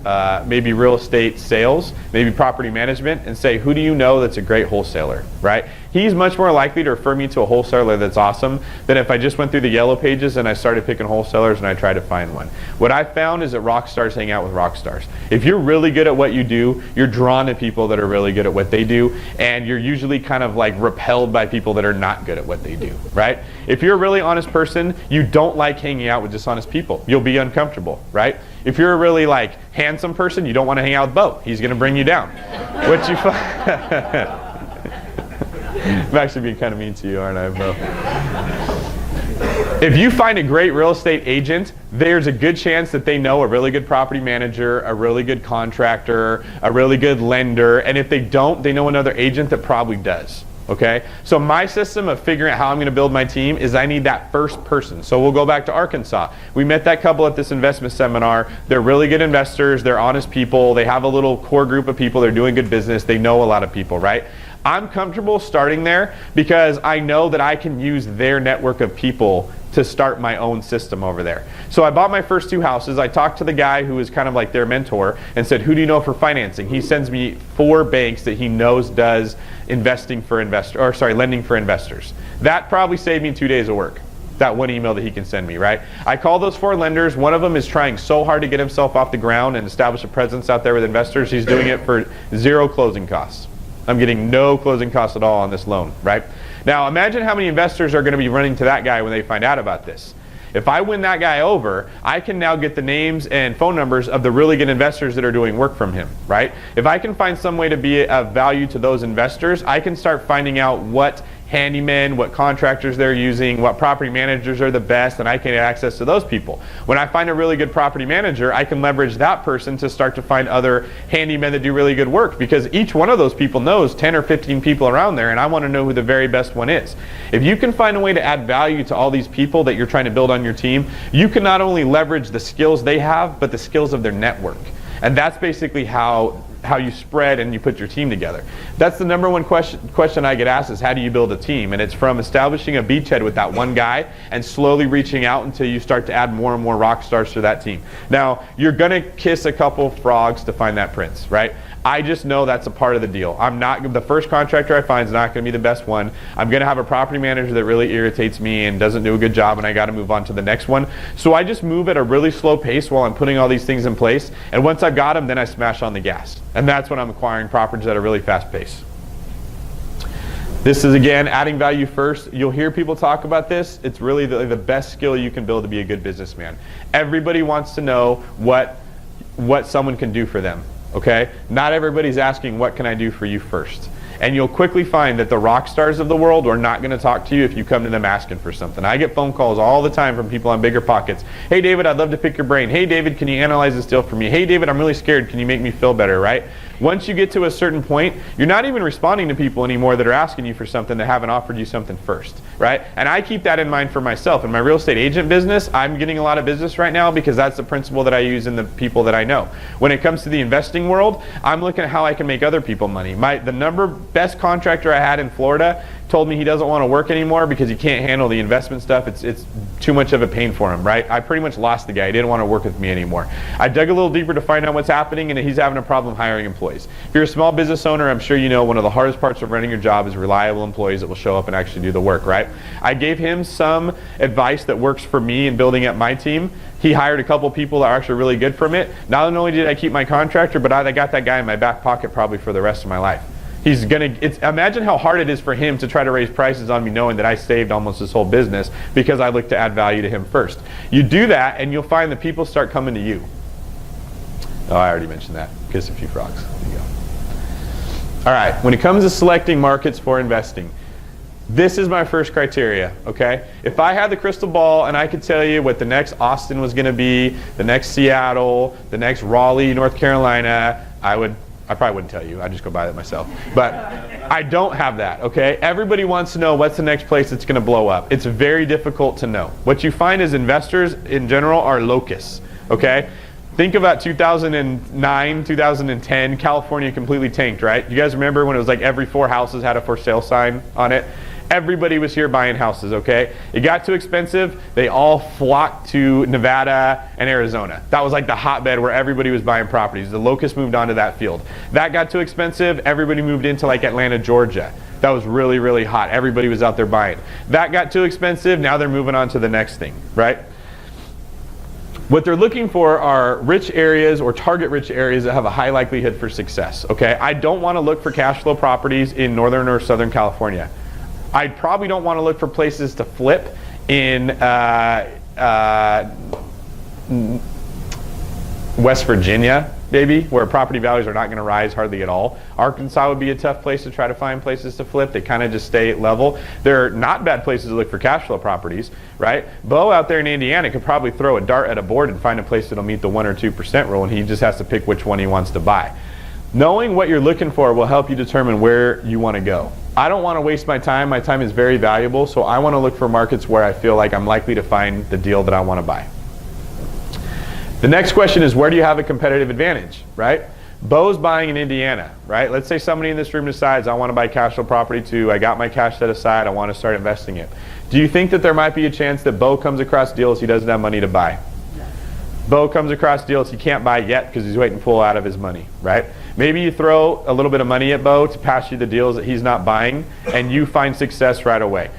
maybe real estate sales, maybe property management, and say, who do you know that's a great wholesaler, right? He's much more likely to refer me to a wholesaler that's awesome than if I just went through the yellow pages and I started picking wholesalers and I tried to find one. What I found is that rock stars hang out with rock stars. If you're really good at what you do, you're drawn to people that are really good at what they do, and you're usually kind of like repelled by people that are not good at what they do, right? If you're a really honest person, you don't like hanging out with dishonest people. You'll be uncomfortable, right? If you're a really like handsome person, you don't want to hang out with Bo. He's going to bring you down. What you find... I'm actually being kind of mean to you, aren't I, Bo? If you find a great real estate agent, there's a good chance that they know a really good property manager, a really good contractor, a really good lender, and if they don't, they know another agent that probably does. Okay? So my system of figuring out how I'm going to build my team is I need that first person. So we'll go back to Arkansas. We met that couple at this investment seminar. They're really good investors. They're honest people. They have a little core group of people. They're doing good business. They know a lot of people, right? I'm comfortable starting there because I know that I can use their network of people to start my own system over there. So I bought my first 2 houses. I talked to the guy who is kind of like their mentor and said, who do you know for financing? He sends me 4 banks that he knows does lending for investors. That probably saved me 2 days of work. That one email that he can send me, right? I call those 4 lenders. One of them is trying so hard to get himself off the ground and establish a presence out there with investors. He's doing it for 0 closing costs. I'm getting no closing costs at all on this loan, right? Now imagine how many investors are going to be running to that guy when they find out about this. If I win that guy over, I can now get the names and phone numbers of the really good investors that are doing work from him, right? If I can find some way to be of value to those investors, I can start finding out what handymen, what contractors they're using, what property managers are the best, and I can get access to those people. When I find a really good property manager, I can leverage that person to start to find other handymen that do really good work, because each one of those people knows 10 or 15 people around there, and I want to know who the very best one is. If you can find a way to add value to all these people that you're trying to build on your team, you can not only leverage the skills they have, but the skills of their network. And that's basically how you spread and you put your team together. That's the number one question I get asked is, how do you build a team? And it's from establishing a beachhead with that one guy and slowly reaching out until you start to add more and more rock stars to that team. Now, you're going to kiss a couple frogs to find that prince, right? I just know that's a part of the deal. The first contractor I find is not going to be the best one. I'm going to have a property manager that really irritates me and doesn't do a good job, and I got to move on to the next one. So I just move at a really slow pace while I'm putting all these things in place. And once I've got them, then I smash on the gas. And that's when I'm acquiring properties at a really fast pace. This is, again, adding value first. You'll hear people talk about this. It's really the best skill you can build to be a good businessman. Everybody wants to know what someone can do for them. Okay? Not everybody's asking, what can I do for you first? And you'll quickly find that the rock stars of the world are not going to talk to you if you come to them asking for something. I get phone calls all the time from people on bigger pockets. Hey David, I'd love to pick your brain. Hey David, can you analyze this deal for me? Hey David, I'm really scared. Can you make me feel better, right? Once you get to a certain point, you're not even responding to people anymore that are asking you for something that haven't offered you something first, right? And I keep that in mind for myself. In my real estate agent business, I'm getting a lot of business right now because that's the principle that I use in the people that I know. When it comes to the investing world, I'm looking at how I can make other people money. The best contractor I had in Florida told me he doesn't want to work anymore because he can't handle the investment stuff. It's too much of a pain for him, right? I pretty much lost the guy. He didn't want to work with me anymore. I dug a little deeper to find out what's happening, and he's having a problem hiring employees. If you're a small business owner, I'm sure you know one of the hardest parts of running your job is reliable employees that will show up and actually do the work, right? I gave him some advice that works for me in building up my team. He hired a couple people that are actually really good from it. Not only did I keep my contractor, but I got that guy in my back pocket probably for the rest of my life. Imagine how hard it is for him to try to raise prices on me knowing that I saved almost his whole business because I looked to add value to him first. You do that and you'll find that people start coming to you. Oh, I already mentioned that. Kiss a few frogs. There you go. All right, when it comes to selecting markets for investing, this is my first criteria, okay? If I had the crystal ball and I could tell you what the next Austin was going to be, the next Seattle, the next Raleigh, North Carolina, I probably wouldn't tell you. I'd just go buy that myself. But I don't have that, okay? Everybody wants to know what's the next place that's going to blow up. It's very difficult to know. What you find is investors in general are locusts, okay? Think about 2009, 2010, California completely tanked, right? You guys remember when it was like every 4 houses had a for sale sign on it? Everybody was here buying houses, okay? It got too expensive, they all flocked to Nevada and Arizona. That was like the hotbed where everybody was buying properties. The locusts moved onto that field. That got too expensive, everybody moved into like Atlanta, Georgia. That was really, really hot. Everybody was out there buying. That got too expensive, now they're moving on to the next thing, right? What they're looking for are rich areas or target rich areas that have a high likelihood for success, okay? I don't want to look for cash flow properties in Northern or Southern California. I probably don't want to look for places to flip in West Virginia, maybe, where property values are not going to rise hardly at all. Arkansas would be a tough place to try to find places to flip. They kind of just stay level. They're not bad places to look for cash flow properties, right? Bo out there in Indiana could probably throw a dart at a board and find a place that'll meet the 1 or 2% rule, and he just has to pick which one he wants to buy. Knowing what you're looking for will help you determine where you want to go. I don't want to waste my time. My time is very valuable, so I want to look for markets where I feel like I'm likely to find the deal that I want to buy. The next question is, where do you have a competitive advantage, right? Bo's buying in Indiana, right? Let's say somebody in this room decides, I want to buy cash flow property too. I got my cash set aside. I want to start investing it. Do you think that there might be a chance that Bo comes across deals he doesn't have money to buy? Bo comes across deals he can't buy yet because he's waiting to pull out of his money, right? Maybe you throw a little bit of money at Bo to pass you the deals that he's not buying, and you find success right away.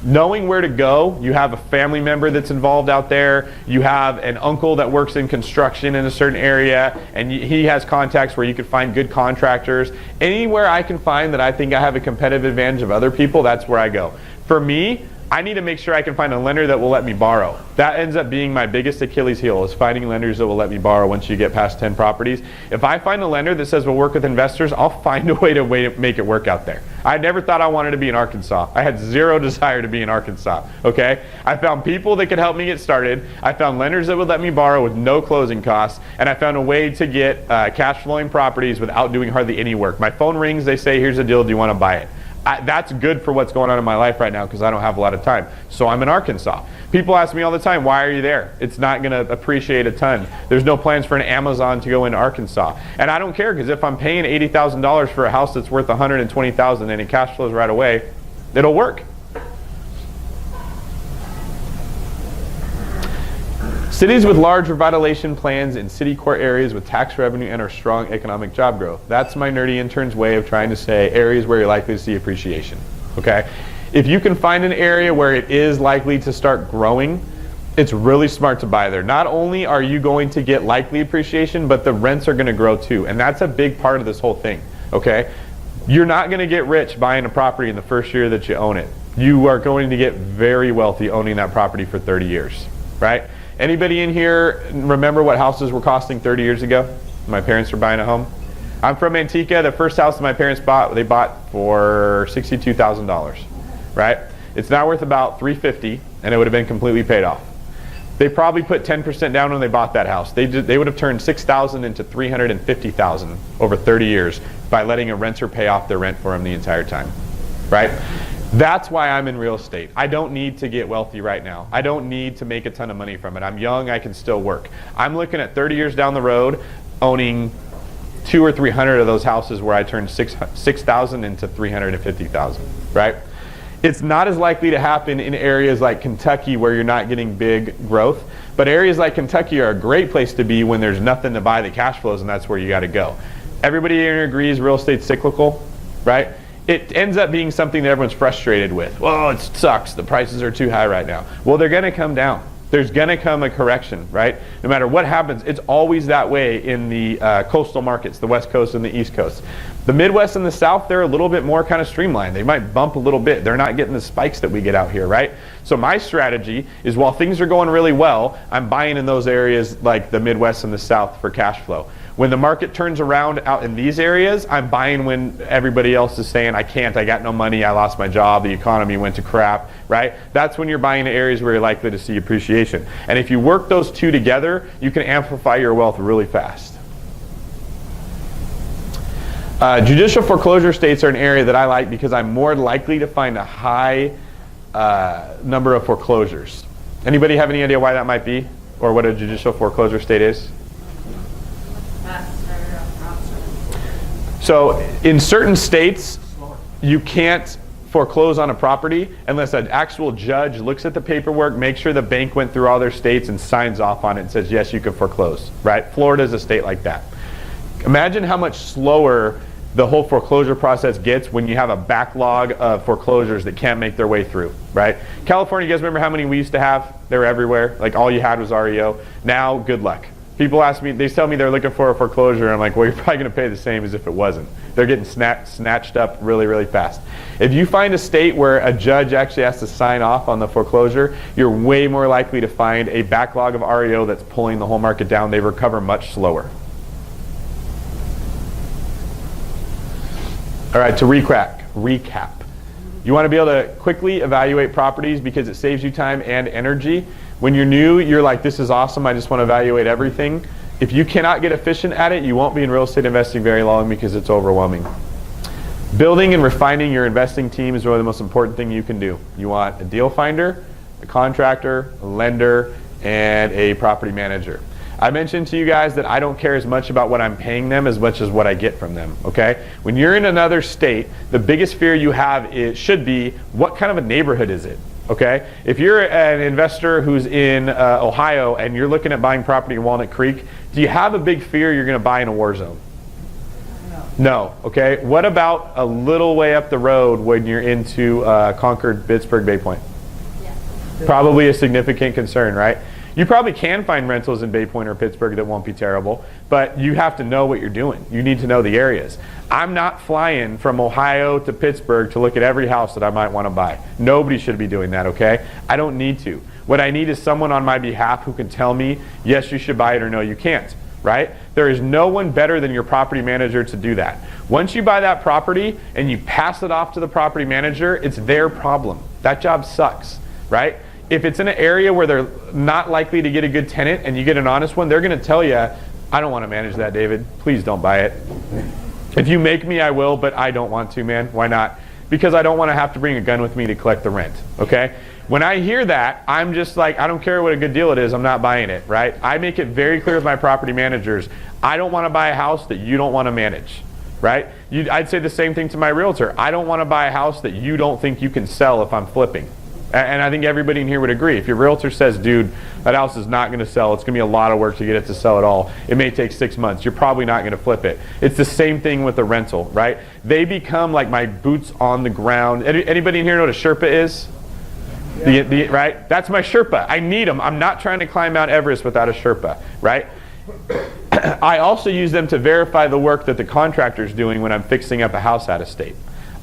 Knowing where to go, you have a family member that's involved out there, you have an uncle that works in construction in a certain area, and he has contacts where you can find good contractors. Anywhere I can find that I think I have a competitive advantage of other people, that's where I go. For me, I need to make sure I can find a lender that will let me borrow. That ends up being my biggest Achilles heel, is finding lenders that will let me borrow once you get past 10 properties. If I find a lender that says we'll work with investors, I'll find a way to make it work out there. I never thought I wanted to be in Arkansas. I had zero desire to be in Arkansas, okay? I found people that could help me get started. I found lenders that would let me borrow with no closing costs, and I found a way to get cash flowing properties without doing hardly any work. My phone rings, they say, here's a deal, do you want to buy it? That's good for what's going on in my life right now because I don't have a lot of time. So I'm in Arkansas. People ask me all the time, why are you there? It's not going to appreciate a ton. There's no plans for an Amazon to go into Arkansas. And I don't care, because if I'm paying $80,000 for a house that's worth $120,000 and it cash flows right away, it'll work. Cities with large revitalization plans in city core areas with tax revenue and or strong economic job growth. That's my nerdy intern's way of trying to say areas where you're likely to see appreciation. Okay? If you can find an area where it is likely to start growing, it's really smart to buy there. Not only are you going to get likely appreciation, but the rents are going to grow too. And that's a big part of this whole thing. Okay? You're not going to get rich buying a property in the first year that you own it. You are going to get very wealthy owning that property for 30 years. Right? Anybody in here remember what houses were costing 30 years ago? My parents were buying a home. I'm from Antigua. The first house that my parents bought, they bought for $62,000, right? It's now worth about $350,000, and it would have been completely paid off. They probably put 10% down when they bought that house. They would have turned $6,000 into $350,000 over 30 years by letting a renter pay off their rent for them the entire time, right? That's why I'm in real estate. I don't need to get wealthy right now. I don't need to make a ton of money from it. I'm young, I can still work. I'm looking at 30 years down the road, owning 200 or 300 of those houses where I turned 6,000 into 350,000, right? It's not as likely to happen in areas like Kentucky where you're not getting big growth, but areas like Kentucky are a great place to be when there's nothing to buy that cash flows, and that's where you gotta go. Everybody here agrees real estate's cyclical, right? It ends up being something that everyone's frustrated with. Well, it sucks. The prices are too high right now. Well, they're going to come down. There's going to come a correction, right? No matter what happens, it's always that way in the coastal markets, the West Coast and the East Coast. The Midwest and the South, they're a little bit more kind of streamlined. They might bump a little bit. They're not getting the spikes that we get out here, right? So my strategy is, while things are going really well, I'm buying in those areas like the Midwest and the South for cash flow. When the market turns around out in these areas, I'm buying when everybody else is saying, I can't, I got no money, I lost my job, the economy went to crap, right? That's when you're buying in areas where you're likely to see appreciation. And if you work those two together, you can amplify your wealth really fast. Judicial foreclosure states are an area that I like because I'm more likely to find a high number of foreclosures. Anybody have any idea why that might be? Or what a judicial foreclosure state is? So in certain states, you can't foreclose on a property unless an actual judge looks at the paperwork, makes sure the bank went through all their states and signs off on it and says, yes, you can foreclose, right? Florida is a state like that. Imagine how much slower the whole foreclosure process gets when you have a backlog of foreclosures that can't make their way through, right? California, you guys remember how many we used to have? They were everywhere. Like all you had was REO. Now, good luck. People ask me, they tell me they're looking for a foreclosure. I'm like, well, you're probably going to pay the same as if it wasn't. They're getting snatched up really, really fast. If you find a state where a judge actually has to sign off on the foreclosure, you're way more likely to find a backlog of REO that's pulling the whole market down. They recover much slower. All right, to recap. You want to be able to quickly evaluate properties because it saves you time and energy. When you're new, you're like, this is awesome, I just want to evaluate everything. If you cannot get efficient at it, you won't be in real estate investing very long because it's overwhelming. Building and refining your investing team is really the most important thing you can do. You want a deal finder, a contractor, a lender, and a property manager. I mentioned to you guys that I don't care as much about what I'm paying them as much as what I get from them, okay? When you're in another state, the biggest fear you have should be, what kind of a neighborhood is it? Okay, if you're an investor who's in Ohio and you're looking at buying property in Walnut Creek, do you have a big fear you're going to buy in a war zone? No. Okay. What about a little way up the road when you're into Concord, Pittsburgh, Bay Point? Yeah. Probably a significant concern, right? You probably can find rentals in Bay Point or Pittsburgh that won't be terrible, but you have to know what you're doing. You need to know the areas. I'm not flying from Ohio to Pittsburgh to look at every house that I might want to buy. Nobody should be doing that, okay? I don't need to. What I need is someone on my behalf who can tell me, yes, you should buy it, or no, you can't, right? There is no one better than your property manager to do that. Once you buy that property and you pass it off to the property manager, it's their problem. That job sucks, right? If it's in an area where they're not likely to get a good tenant and you get an honest one, they're going to tell you, I don't want to manage that, David. Please don't buy it. If you make me, I will, but I don't want to, man. Why not? Because I don't want to have to bring a gun with me to collect the rent, okay? When I hear that, I'm just like, I don't care what a good deal it is, I'm not buying it, right? I make it very clear with my property managers, I don't want to buy a house that you don't want to manage, right? I'd say the same thing to my realtor. I don't want to buy a house that you don't think you can sell if I'm flipping. And I think everybody in here would agree. If your realtor says, dude, that house is not going to sell, it's going to be a lot of work to get it to sell at all. It may take 6 months. You're probably not going to flip it. It's the same thing with a rental, right? They become like my boots on the ground. Anybody in here know what a Sherpa is? Yeah. Right? That's my Sherpa. I need them. I'm not trying to climb Mount Everest without a Sherpa, right? I also use them to verify the work that the contractor's doing when I'm fixing up a house out of state.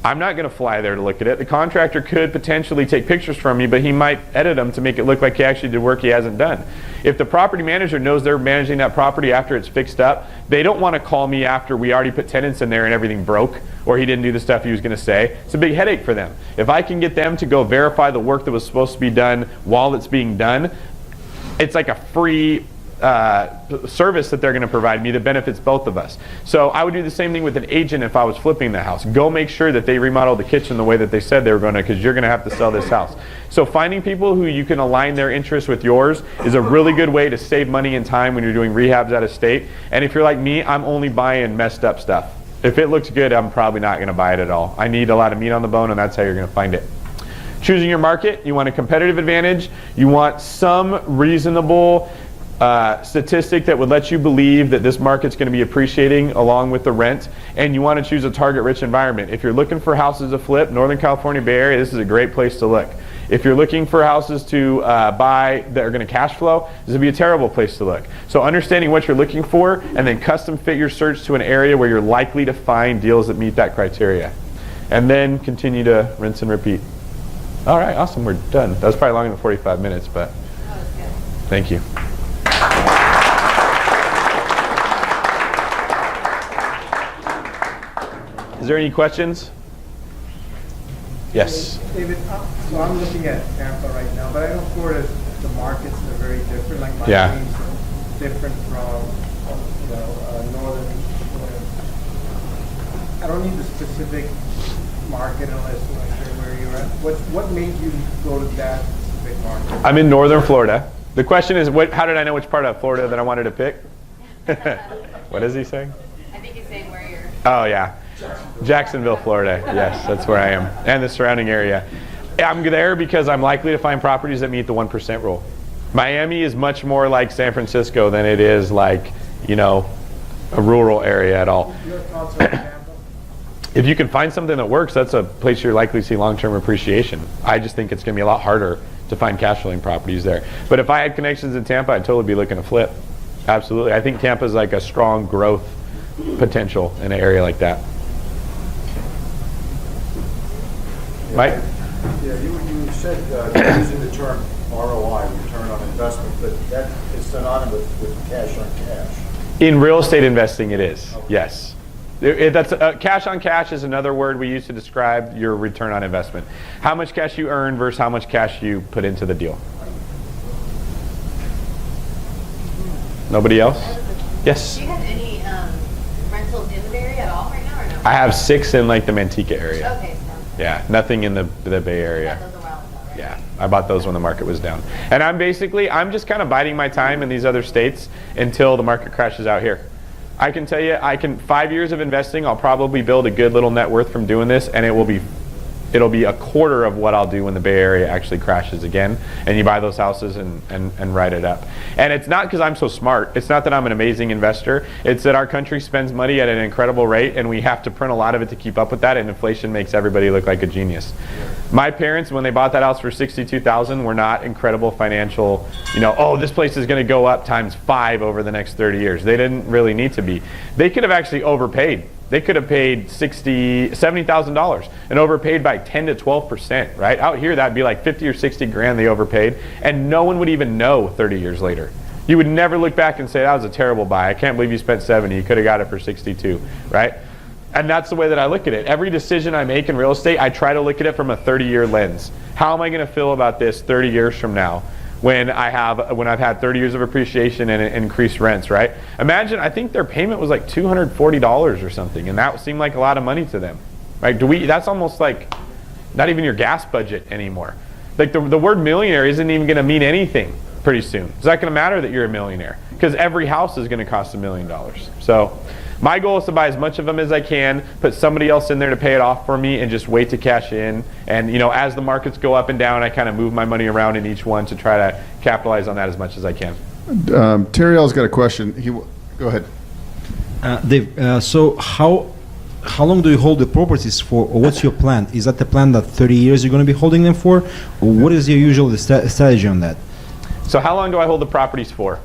I'm not going to fly there to look at it. The contractor could potentially take pictures from me, but he might edit them to make it look like he actually did work he hasn't done. If the property manager knows they're managing that property after it's fixed up, they don't want to call me after we already put tenants in there and everything broke, or he didn't do the stuff he was going to say. It's a big headache for them. If I can get them to go verify the work that was supposed to be done while it's being done, it's like a free service that they're going to provide me that benefits both of us. So I would do the same thing with an agent if I was flipping the house. Go make sure that they remodel the kitchen the way that they said they were going to, because you're going to have to sell this house. So finding people who you can align their interests with yours is a really good way to save money and time when you're doing rehabs out of state. And if you're like me, I'm only buying messed up stuff. If it looks good, I'm probably not going to buy it at all. I need a lot of meat on the bone, and that's how you're going to find it. Choosing your market, you want a competitive advantage. You want some reasonable statistic that would let you believe that this market's going to be appreciating along with the rent, and you want to choose a target-rich environment. If you're looking for houses to flip, Northern California Bay Area, this is a great place to look. If you're looking for houses to buy that are going to cash flow, this would be a terrible place to look. So understanding what you're looking for, and then custom fit your search to an area where you're likely to find deals that meet that criteria. And then continue to rinse and repeat. All right, awesome, we're done. That was probably longer than 45 minutes, but That was good. thank you. Is there any questions? Yes. David, so I'm looking at Tampa right now, but I know Florida, the markets are very different. Like Yeah. Miami's different from, northern Florida. I don't need the specific market unless you want to share where you're at. What made you go to that specific market? I'm in northern Florida. The question is, how did I know which part of Florida that I wanted to pick? What is he saying? I think he's saying where you're. Oh, yeah. Jacksonville, Florida. Yes, that's where I am, and the surrounding area. I'm there because I'm likely to find properties that meet the 1% rule. Miami is much more like San Francisco than it is like, you know, a rural area at all. Your thoughts on Tampa? If you can find something that works, that's a place you're likely to see long-term appreciation. I just think it's going to be a lot harder to find cash flowing properties there. But if I had connections in Tampa, I'd totally be looking to flip. Absolutely. I think Tampa's like a strong growth potential in an area like that. Mike? Yeah, you said using the term ROI, return on investment, but that is synonymous with cash on cash. In real estate investing, it is. Okay. Yes. That's cash on cash is another word we use to describe your return on investment. How much cash you earn versus how much cash you put into the deal. Nobody else? Yes? Do you have any rentals in the Bay Area at all right now, or no? I have 6 in like the Manteca area. Okay, so. Yeah, nothing in the Bay Area. Those a while ago, right? Yeah, I bought those when the market was down. And I'm just kind of biding my time in these other states until the market crashes out here. I can tell you, 5 years of investing, I'll probably build a good little net worth from doing this, and it'll be a quarter of what I'll do when the Bay Area actually crashes again, and you buy those houses and write it up. And it's not because I'm so smart. It's not that I'm an amazing investor. It's that our country spends money at an incredible rate, and we have to print a lot of it to keep up with that, and inflation makes everybody look like a genius. My parents, when they bought that house for $62,000, were not incredible financial, oh, this place is going to go up times 5 over the next 30 years. They didn't really need to be. They could have actually overpaid. They could have paid $70,000 and overpaid by 10 to 12%, right? Out here, that'd be like 50 or 60 grand they overpaid, and no one would even know 30 years later. You would never look back and say, that was a terrible buy. I can't believe you spent 70. You could have got it for 62, right? And that's the way that I look at it. Every decision I make in real estate, I try to look at it from a 30-year lens. How am I going to feel about this 30 years from now? When I've had 30 years of appreciation and increased rents, right? Imagine, I think their payment was like $240 or something, and that seemed like a lot of money to them, right? That's almost like not even your gas budget anymore. Like the word millionaire isn't even going to mean anything pretty soon. It's not going to matter that you're a millionaire because every house is going to cost $1 million. So my goal is to buy as much of them as I can, put somebody else in there to pay it off for me, and just wait to cash in. And as the markets go up and down, I kind of move my money around in each one to try to capitalize on that as much as I can. Terry-L's got a question. Go ahead. Dave, so how long do you hold the properties for, or what's your plan? Is that the plan that 30 years you're going to be holding them for? Or what is your usual strategy on that? So how long do I hold the properties for?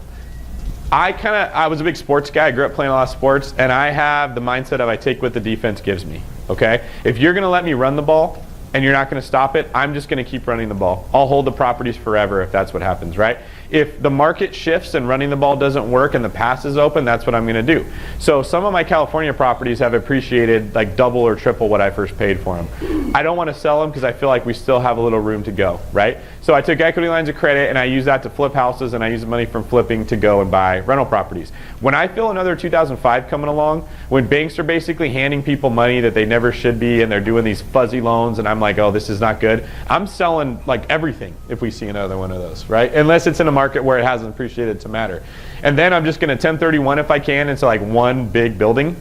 I was a big sports guy. I grew up playing a lot of sports, and I have the mindset of I take what the defense gives me, okay? If you're going to let me run the ball and you're not going to stop it, I'm just going to keep running the ball. I'll hold the properties forever if that's what happens, right? If the market shifts and running the ball doesn't work and the pass is open, that's what I'm going to do. So some of my California properties have appreciated like double or triple what I first paid for them. I don't want to sell them because I feel like we still have a little room to go, right? So I took equity lines of credit and I use that to flip houses, and I use the money from flipping to go and buy rental properties. When I feel another 2005 coming along, when banks are basically handing people money that they never should be, and they're doing these fuzzy loans, and I'm like, oh, this is not good, I'm selling like everything if we see another one of those, right? Unless it's in a market where it hasn't appreciated to matter. And then I'm just going to 1031 if I can into like one big building,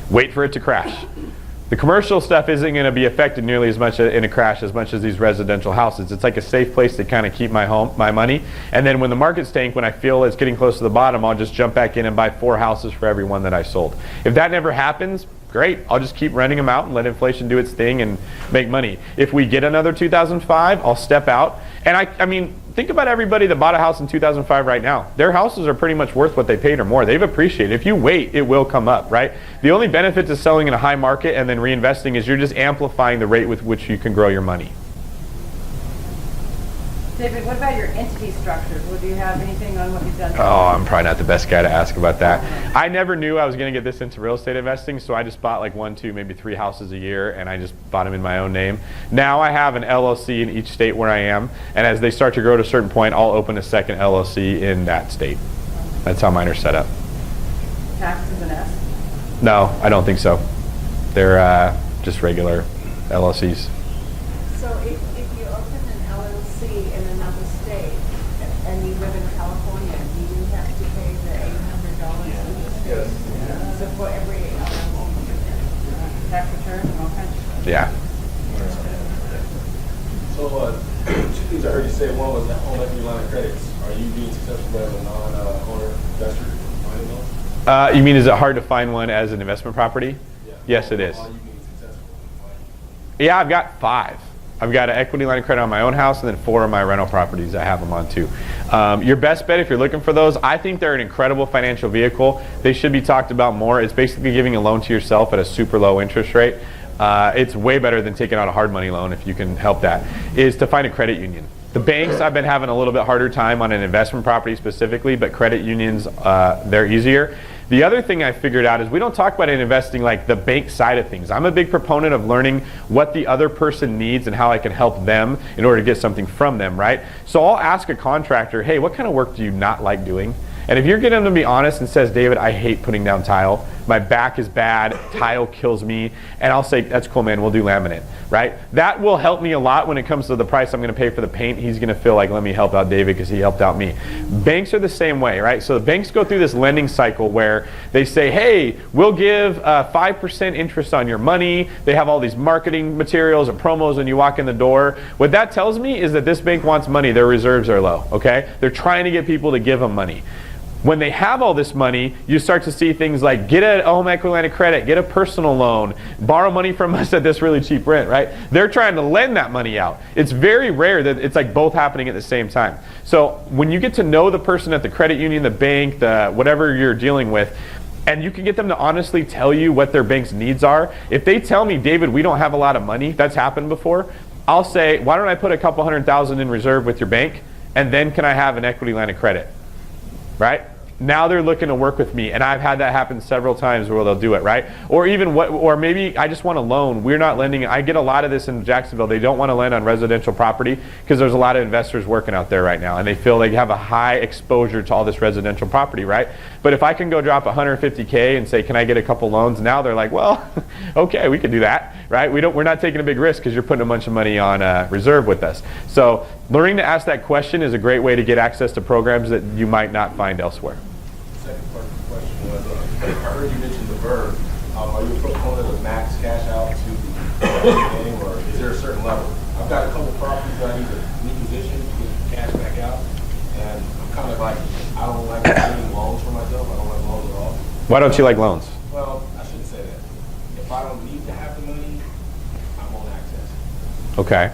wait for it to crash. The commercial stuff isn't going to be affected nearly as much in a crash as much as these residential houses. It's like a safe place to kind of keep my money. And then when the markets tank, when I feel it's getting close to the bottom, I'll just jump back in and buy 4 houses for every one that I sold. If that never happens, great. I'll just keep renting them out and let inflation do its thing and make money. If we get another 2005, I'll step out. And I mean, think about everybody that bought a house in 2005 right now. Their houses are pretty much worth what they paid or more. They've appreciated. If you wait, it will come up, right? The only benefit to selling in a high market and then reinvesting is you're just amplifying the rate with which you can grow your money. David, what about your entity structures? Would you have anything on what you've done? Oh, I'm probably not the best guy to ask about that. I never knew I was going to get this into real estate investing, so I just bought like 1, 2, maybe 3 houses a year, and I just bought them in my own name. Now I have an LLC in each state where I am, and as they start to grow to a certain point, I'll open a second LLC in that state. That's how mine are set up. Taxes and S? No, I don't think so. They're just regular LLCs. So if you open an LLC in another state and you live in California, do you have to pay the $800 in the state? So for every LLC? Yeah. So, two things I heard you say. One was on equity line of credits. Are you being successful as a non-owner investor finding those? You mean, is it hard to find one as an investment property? Yeah. Yes, it is. Are you being successful in finding? Yeah, I've got 5. I've got an equity line of credit on my own house, and then 4 of my rental properties I have them on too. Your best bet if you're looking for those, I think they're an incredible financial vehicle. They should be talked about more. It's basically giving a loan to yourself at a super low interest rate. It's way better than taking out a hard money loan if you can help that, is to find a credit union. The banks, I've been having a little bit harder time on an investment property specifically, but credit unions, they're easier. The other thing I figured out is we don't talk about in investing like the bank side of things. I'm a big proponent of learning what the other person needs and how I can help them in order to get something from them, right? So I'll ask a contractor, hey, what kind of work do you not like doing? And if you're getting them to be honest and says, David, I hate putting down tile. My back is bad. Tile kills me. And I'll say, that's cool, man. We'll do laminate, right? That will help me a lot when it comes to the price I'm going to pay for the paint. He's going to feel like, let me help out David because he helped out me. Banks are the same way, right? So the banks go through this lending cycle where they say, hey, we'll give 5% interest on your money. They have all these marketing materials and promos when you walk in the door. What that tells me is that this bank wants money. Their reserves are low, okay? They're trying to get people to give them money. When they have all this money, you start to see things like get a home equity line of credit, get a personal loan, borrow money from us at this really cheap rent, right? They're trying to lend that money out. It's very rare that it's like both happening at the same time. So when you get to know the person at the credit union, the bank, the whatever you're dealing with, and you can get them to honestly tell you what their bank's needs are. If they tell me, David, we don't have a lot of money, that's happened before, I'll say, why don't I put a couple $100,000 in reserve with your bank, and then can I have an equity line of credit, right? Now they're looking to work with me, and I've had that happen several times where they'll do it, right? Or even or maybe I just want a loan. We're not lending. I get a lot of this in Jacksonville. They don't want to lend on residential property because there's a lot of investors working out there right now, and they feel they have a high exposure to all this residential property, right? But if I can go drop $150K and say, can I get a couple loans? Now they're like, well, okay, we can do that, right? We're not taking a big risk because you're putting a bunch of money on reserve with us. So learning to ask that question is a great way to get access to programs that you might not find elsewhere. Second part of the question was, I heard you mention the Burr. Are you a proponent of max cash out to anything, or is there a certain level? I've got a couple properties that I need to reposition to get the cash back out, and I'm kind of like, I don't like getting loans for myself. I don't like loans at all. Why don't you like loans? Well, I shouldn't say that. If I don't need to have the money, I won't access it. Okay.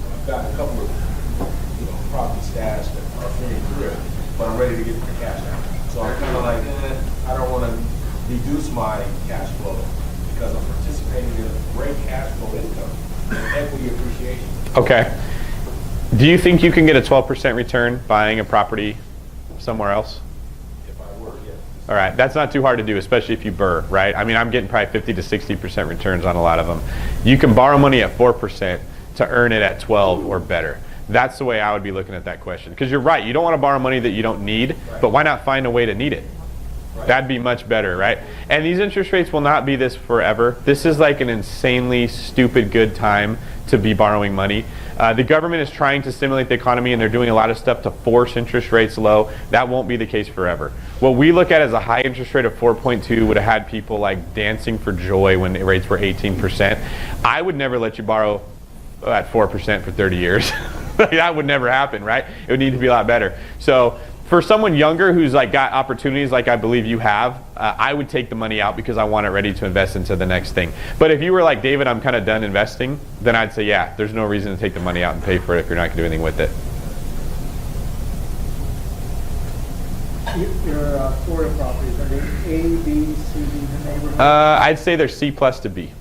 So I've got a couple of property stashed that are very good, but I'm ready to get the cash out. So I'm kind of like, I don't want to reduce my cash flow because I'm participating in a great cash flow income and equity appreciation. Okay. Do you think you can get a 12% return buying a property somewhere else? If I were, yes. All right, that's not too hard to do, especially if you Burr, right? I mean, I'm getting probably 50 to 60% returns on a lot of them. You can borrow money at 4% to earn it at 12 or better. That's the way I would be looking at that question. Because you're right, you don't want to borrow money that you don't need, but why not find a way to need it? That'd be much better, right? And these interest rates will not be this forever. This is like an insanely stupid good time to be borrowing money. The government is trying to stimulate the economy, and they're doing a lot of stuff to force interest rates low. That won't be the case forever. What we look at as a high interest rate of 4.2 would have had people like dancing for joy when the rates were 18%. I would never let you borrow at 4% for 30 years. That would never happen, right? It would need to be a lot better. So for someone younger who's like got opportunities like I believe you have, I would take the money out because I want it ready to invest into the next thing. But if you were like, David, I'm kind of done investing, then I'd say, yeah, there's no reason to take the money out and pay for it if you're not going to do anything with it. Your Florida properties, are they A, B, C, D, the neighborhood? I'd say they're C plus to B.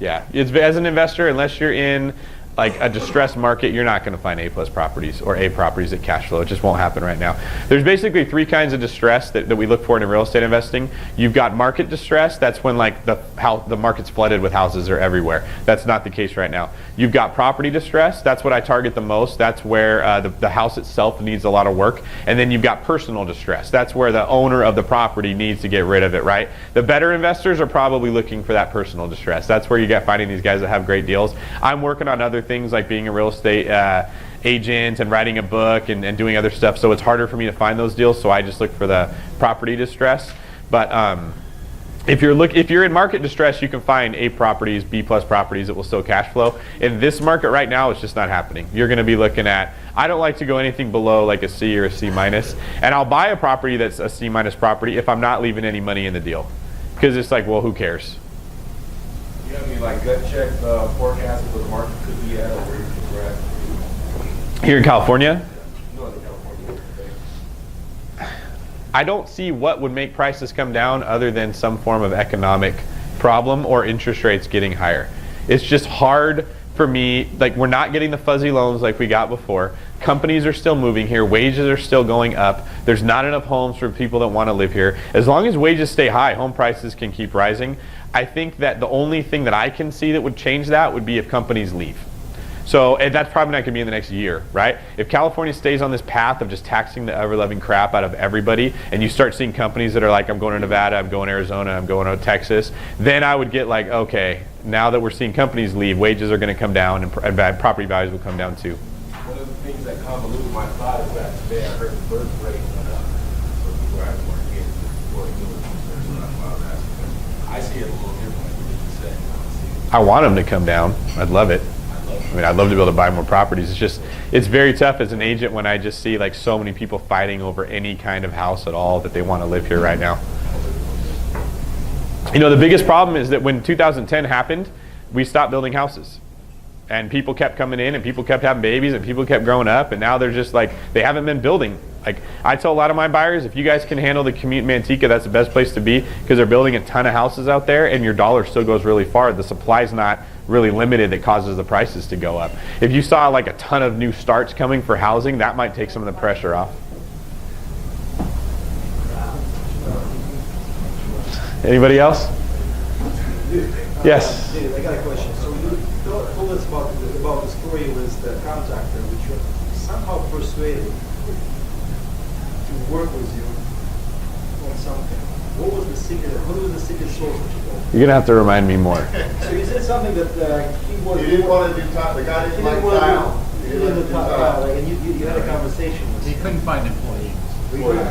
Yeah, as an investor, unless you're in like a distressed market, you're not going to find A plus properties or A properties at cash flow. It just won't happen right now. There's basically 3 kinds of distress that we look for in real estate investing. You've got market distress. That's when like the market's flooded with houses are everywhere. That's not the case right now. You've got property distress. That's what I target the most. That's where the house itself needs a lot of work. And then you've got personal distress. That's where the owner of the property needs to get rid of it, right? The better investors are probably looking for that personal distress. That's where you get finding these guys that have great deals. I'm working on other things like being a real estate agent and writing a book and doing other stuff, so it's harder for me to find those deals, so I just look for the property distress. But if you're in market distress, you can find A properties, B plus properties that will still cash flow. In this market right now, it's just not happening. You're going to be looking at, I don't like to go anything below like a C or a C minus, and I'll buy a property that's a C minus property if I'm not leaving any money in the deal, because it's like, well, who cares? Do you have any like gut check forecasts of what the market could be at or where you're at? Here in California, Northern California. I don't see what would make prices come down other than some form of economic problem or interest rates getting higher. It's just hard for me, like we're not getting the fuzzy loans like we got before. Companies are still moving here, wages are still going up, there's not enough homes for people that want to live here. As long as wages stay high, home prices can keep rising. I think that the only thing that I can see that would change that would be if companies leave. So and that's probably not going to be in the next year, right? If California stays on this path of just taxing the ever-loving crap out of everybody, and you start seeing companies that are like, I'm going to Nevada, I'm going to Arizona, I'm going to Texas, then I would get like, okay, now that we're seeing companies leave, wages are going to come down and property values will come down too. One of the things that convoluted my thought is that today I heard the birth rate went up. So people are having more kids before they do it. So that's why I was asking. I see it a little differently than you said. I want them to come down. I'd love it. I mean, I'd love to be able to buy more properties. It's just, it's very tough as an agent when I just see like so many people fighting over any kind of house at all that they want to live here right now. You know, the biggest problem is that when 2010 happened, we stopped building houses. And people kept coming in and people kept having babies and people kept growing up, and now they're just like, they haven't been building. Like, I tell a lot of my buyers, if you guys can handle the commute in Manteca, that's the best place to be, because they're building a ton of houses out there and your dollar still goes really far. The supply's not really limited that causes the prices to go up. If you saw like a ton of new starts coming for housing, that might take some of the pressure off. Anybody else? Yes. David, I got a question. So you told us about the story with the contractor, which you somehow persuaded to work with you on something. What was the secret? What was the secret sauce that you told? You're gonna have to remind me more. So you said something that he was. He didn't want to do top. The guy didn't like tile. He didn't do tile. Like, and you had a conversation with him. He couldn't find employees.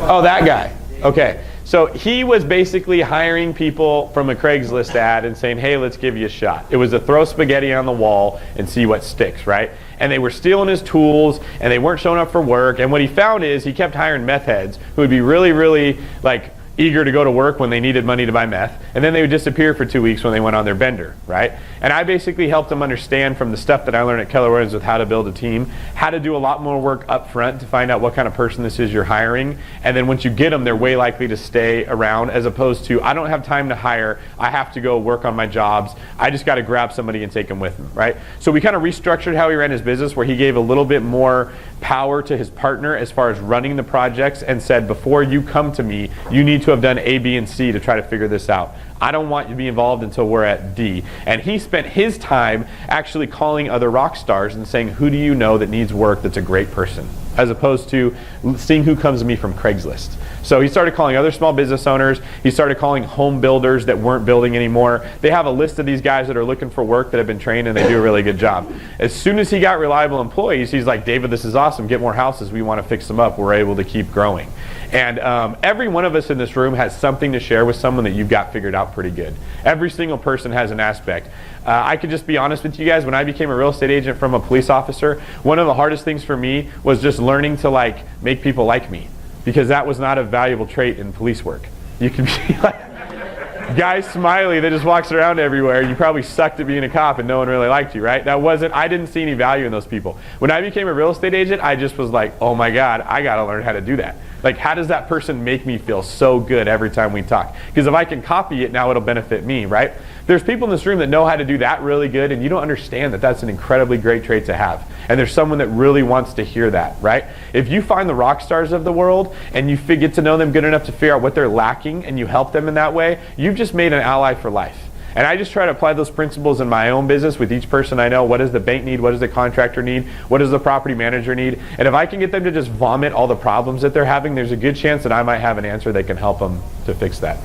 Oh, that guy. Okay. So he was basically hiring people from a Craigslist ad and saying, hey, let's give you a shot. It was to throw spaghetti on the wall and see what sticks, right? And they were stealing his tools and they weren't showing up for work. And what he found is he kept hiring meth heads who would be really, really like eager to go to work when they needed money to buy meth, and then they would disappear for 2 weeks when they went on their bender, right? And I basically helped them understand from the stuff that I learned at Keller Williams with how to build a team, how to do a lot more work up front to find out what kind of person this is you're hiring, and then once you get them, they're way likely to stay around, as opposed to, I don't have time to hire, I have to go work on my jobs, I just got to grab somebody and take them with me, right? So we kind of restructured how he ran his business, where he gave a little bit more power to his partner as far as running the projects, and said, before you come to me, you need to have done A, B, and C to try to figure this out. I don't want you to be involved until we're at D. And he spent his time actually calling other rock stars and saying, who do you know that needs work that's a great person? As opposed to seeing who comes to me from Craigslist. So he started calling other small business owners. He started calling home builders that weren't building anymore. They have a list of these guys that are looking for work that have been trained, and they do a really good job. As soon as he got reliable employees, he's like, David, this is awesome. Get more houses. We want to fix them up. We're able to keep growing. And every one of us in this room has something to share with someone that you've got figured out pretty good. Every single person has an aspect. I could just be honest with you guys. When I became a real estate agent from a police officer, one of the hardest things for me was just learning to like make people like me, because that was not a valuable trait in police work. You can be like guy Smiley that just walks around everywhere. You probably sucked at being a cop and no one really liked you, right? I didn't see any value in those people. When I became a real estate agent, I just was like, oh my God, I got to learn how to do that. Like, how does that person make me feel so good every time we talk? Because if I can copy it, now it'll benefit me, right? There's people in this room that know how to do that really good, and you don't understand that that's an incredibly great trait to have. And there's someone that really wants to hear that, right? If you find the rock stars of the world and you get to know them good enough to figure out what they're lacking and you help them in that way, you've just made an ally for life. And I just try to apply those principles in my own business with each person I know. What does the bank need? What does the contractor need? What does the property manager need? And if I can get them to just vomit all the problems that they're having, there's a good chance that I might have an answer that can help them to fix that.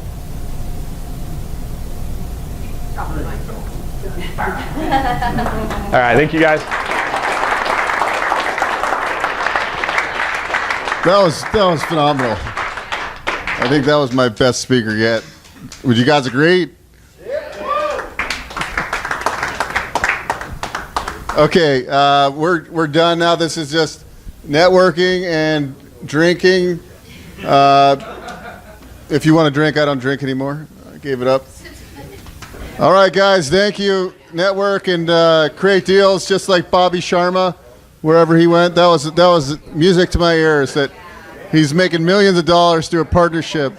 All right, thank you guys. That was phenomenal. I think that was my best speaker yet. Would you guys agree? Okay, we're done now. This is just networking and drinking. If you want to drink, I don't drink anymore. I gave it up. All right, guys, thank you. Network and create deals, just like Bobby Sharma, wherever he went. That was music to my ears. That he's making millions of dollars through a partnership.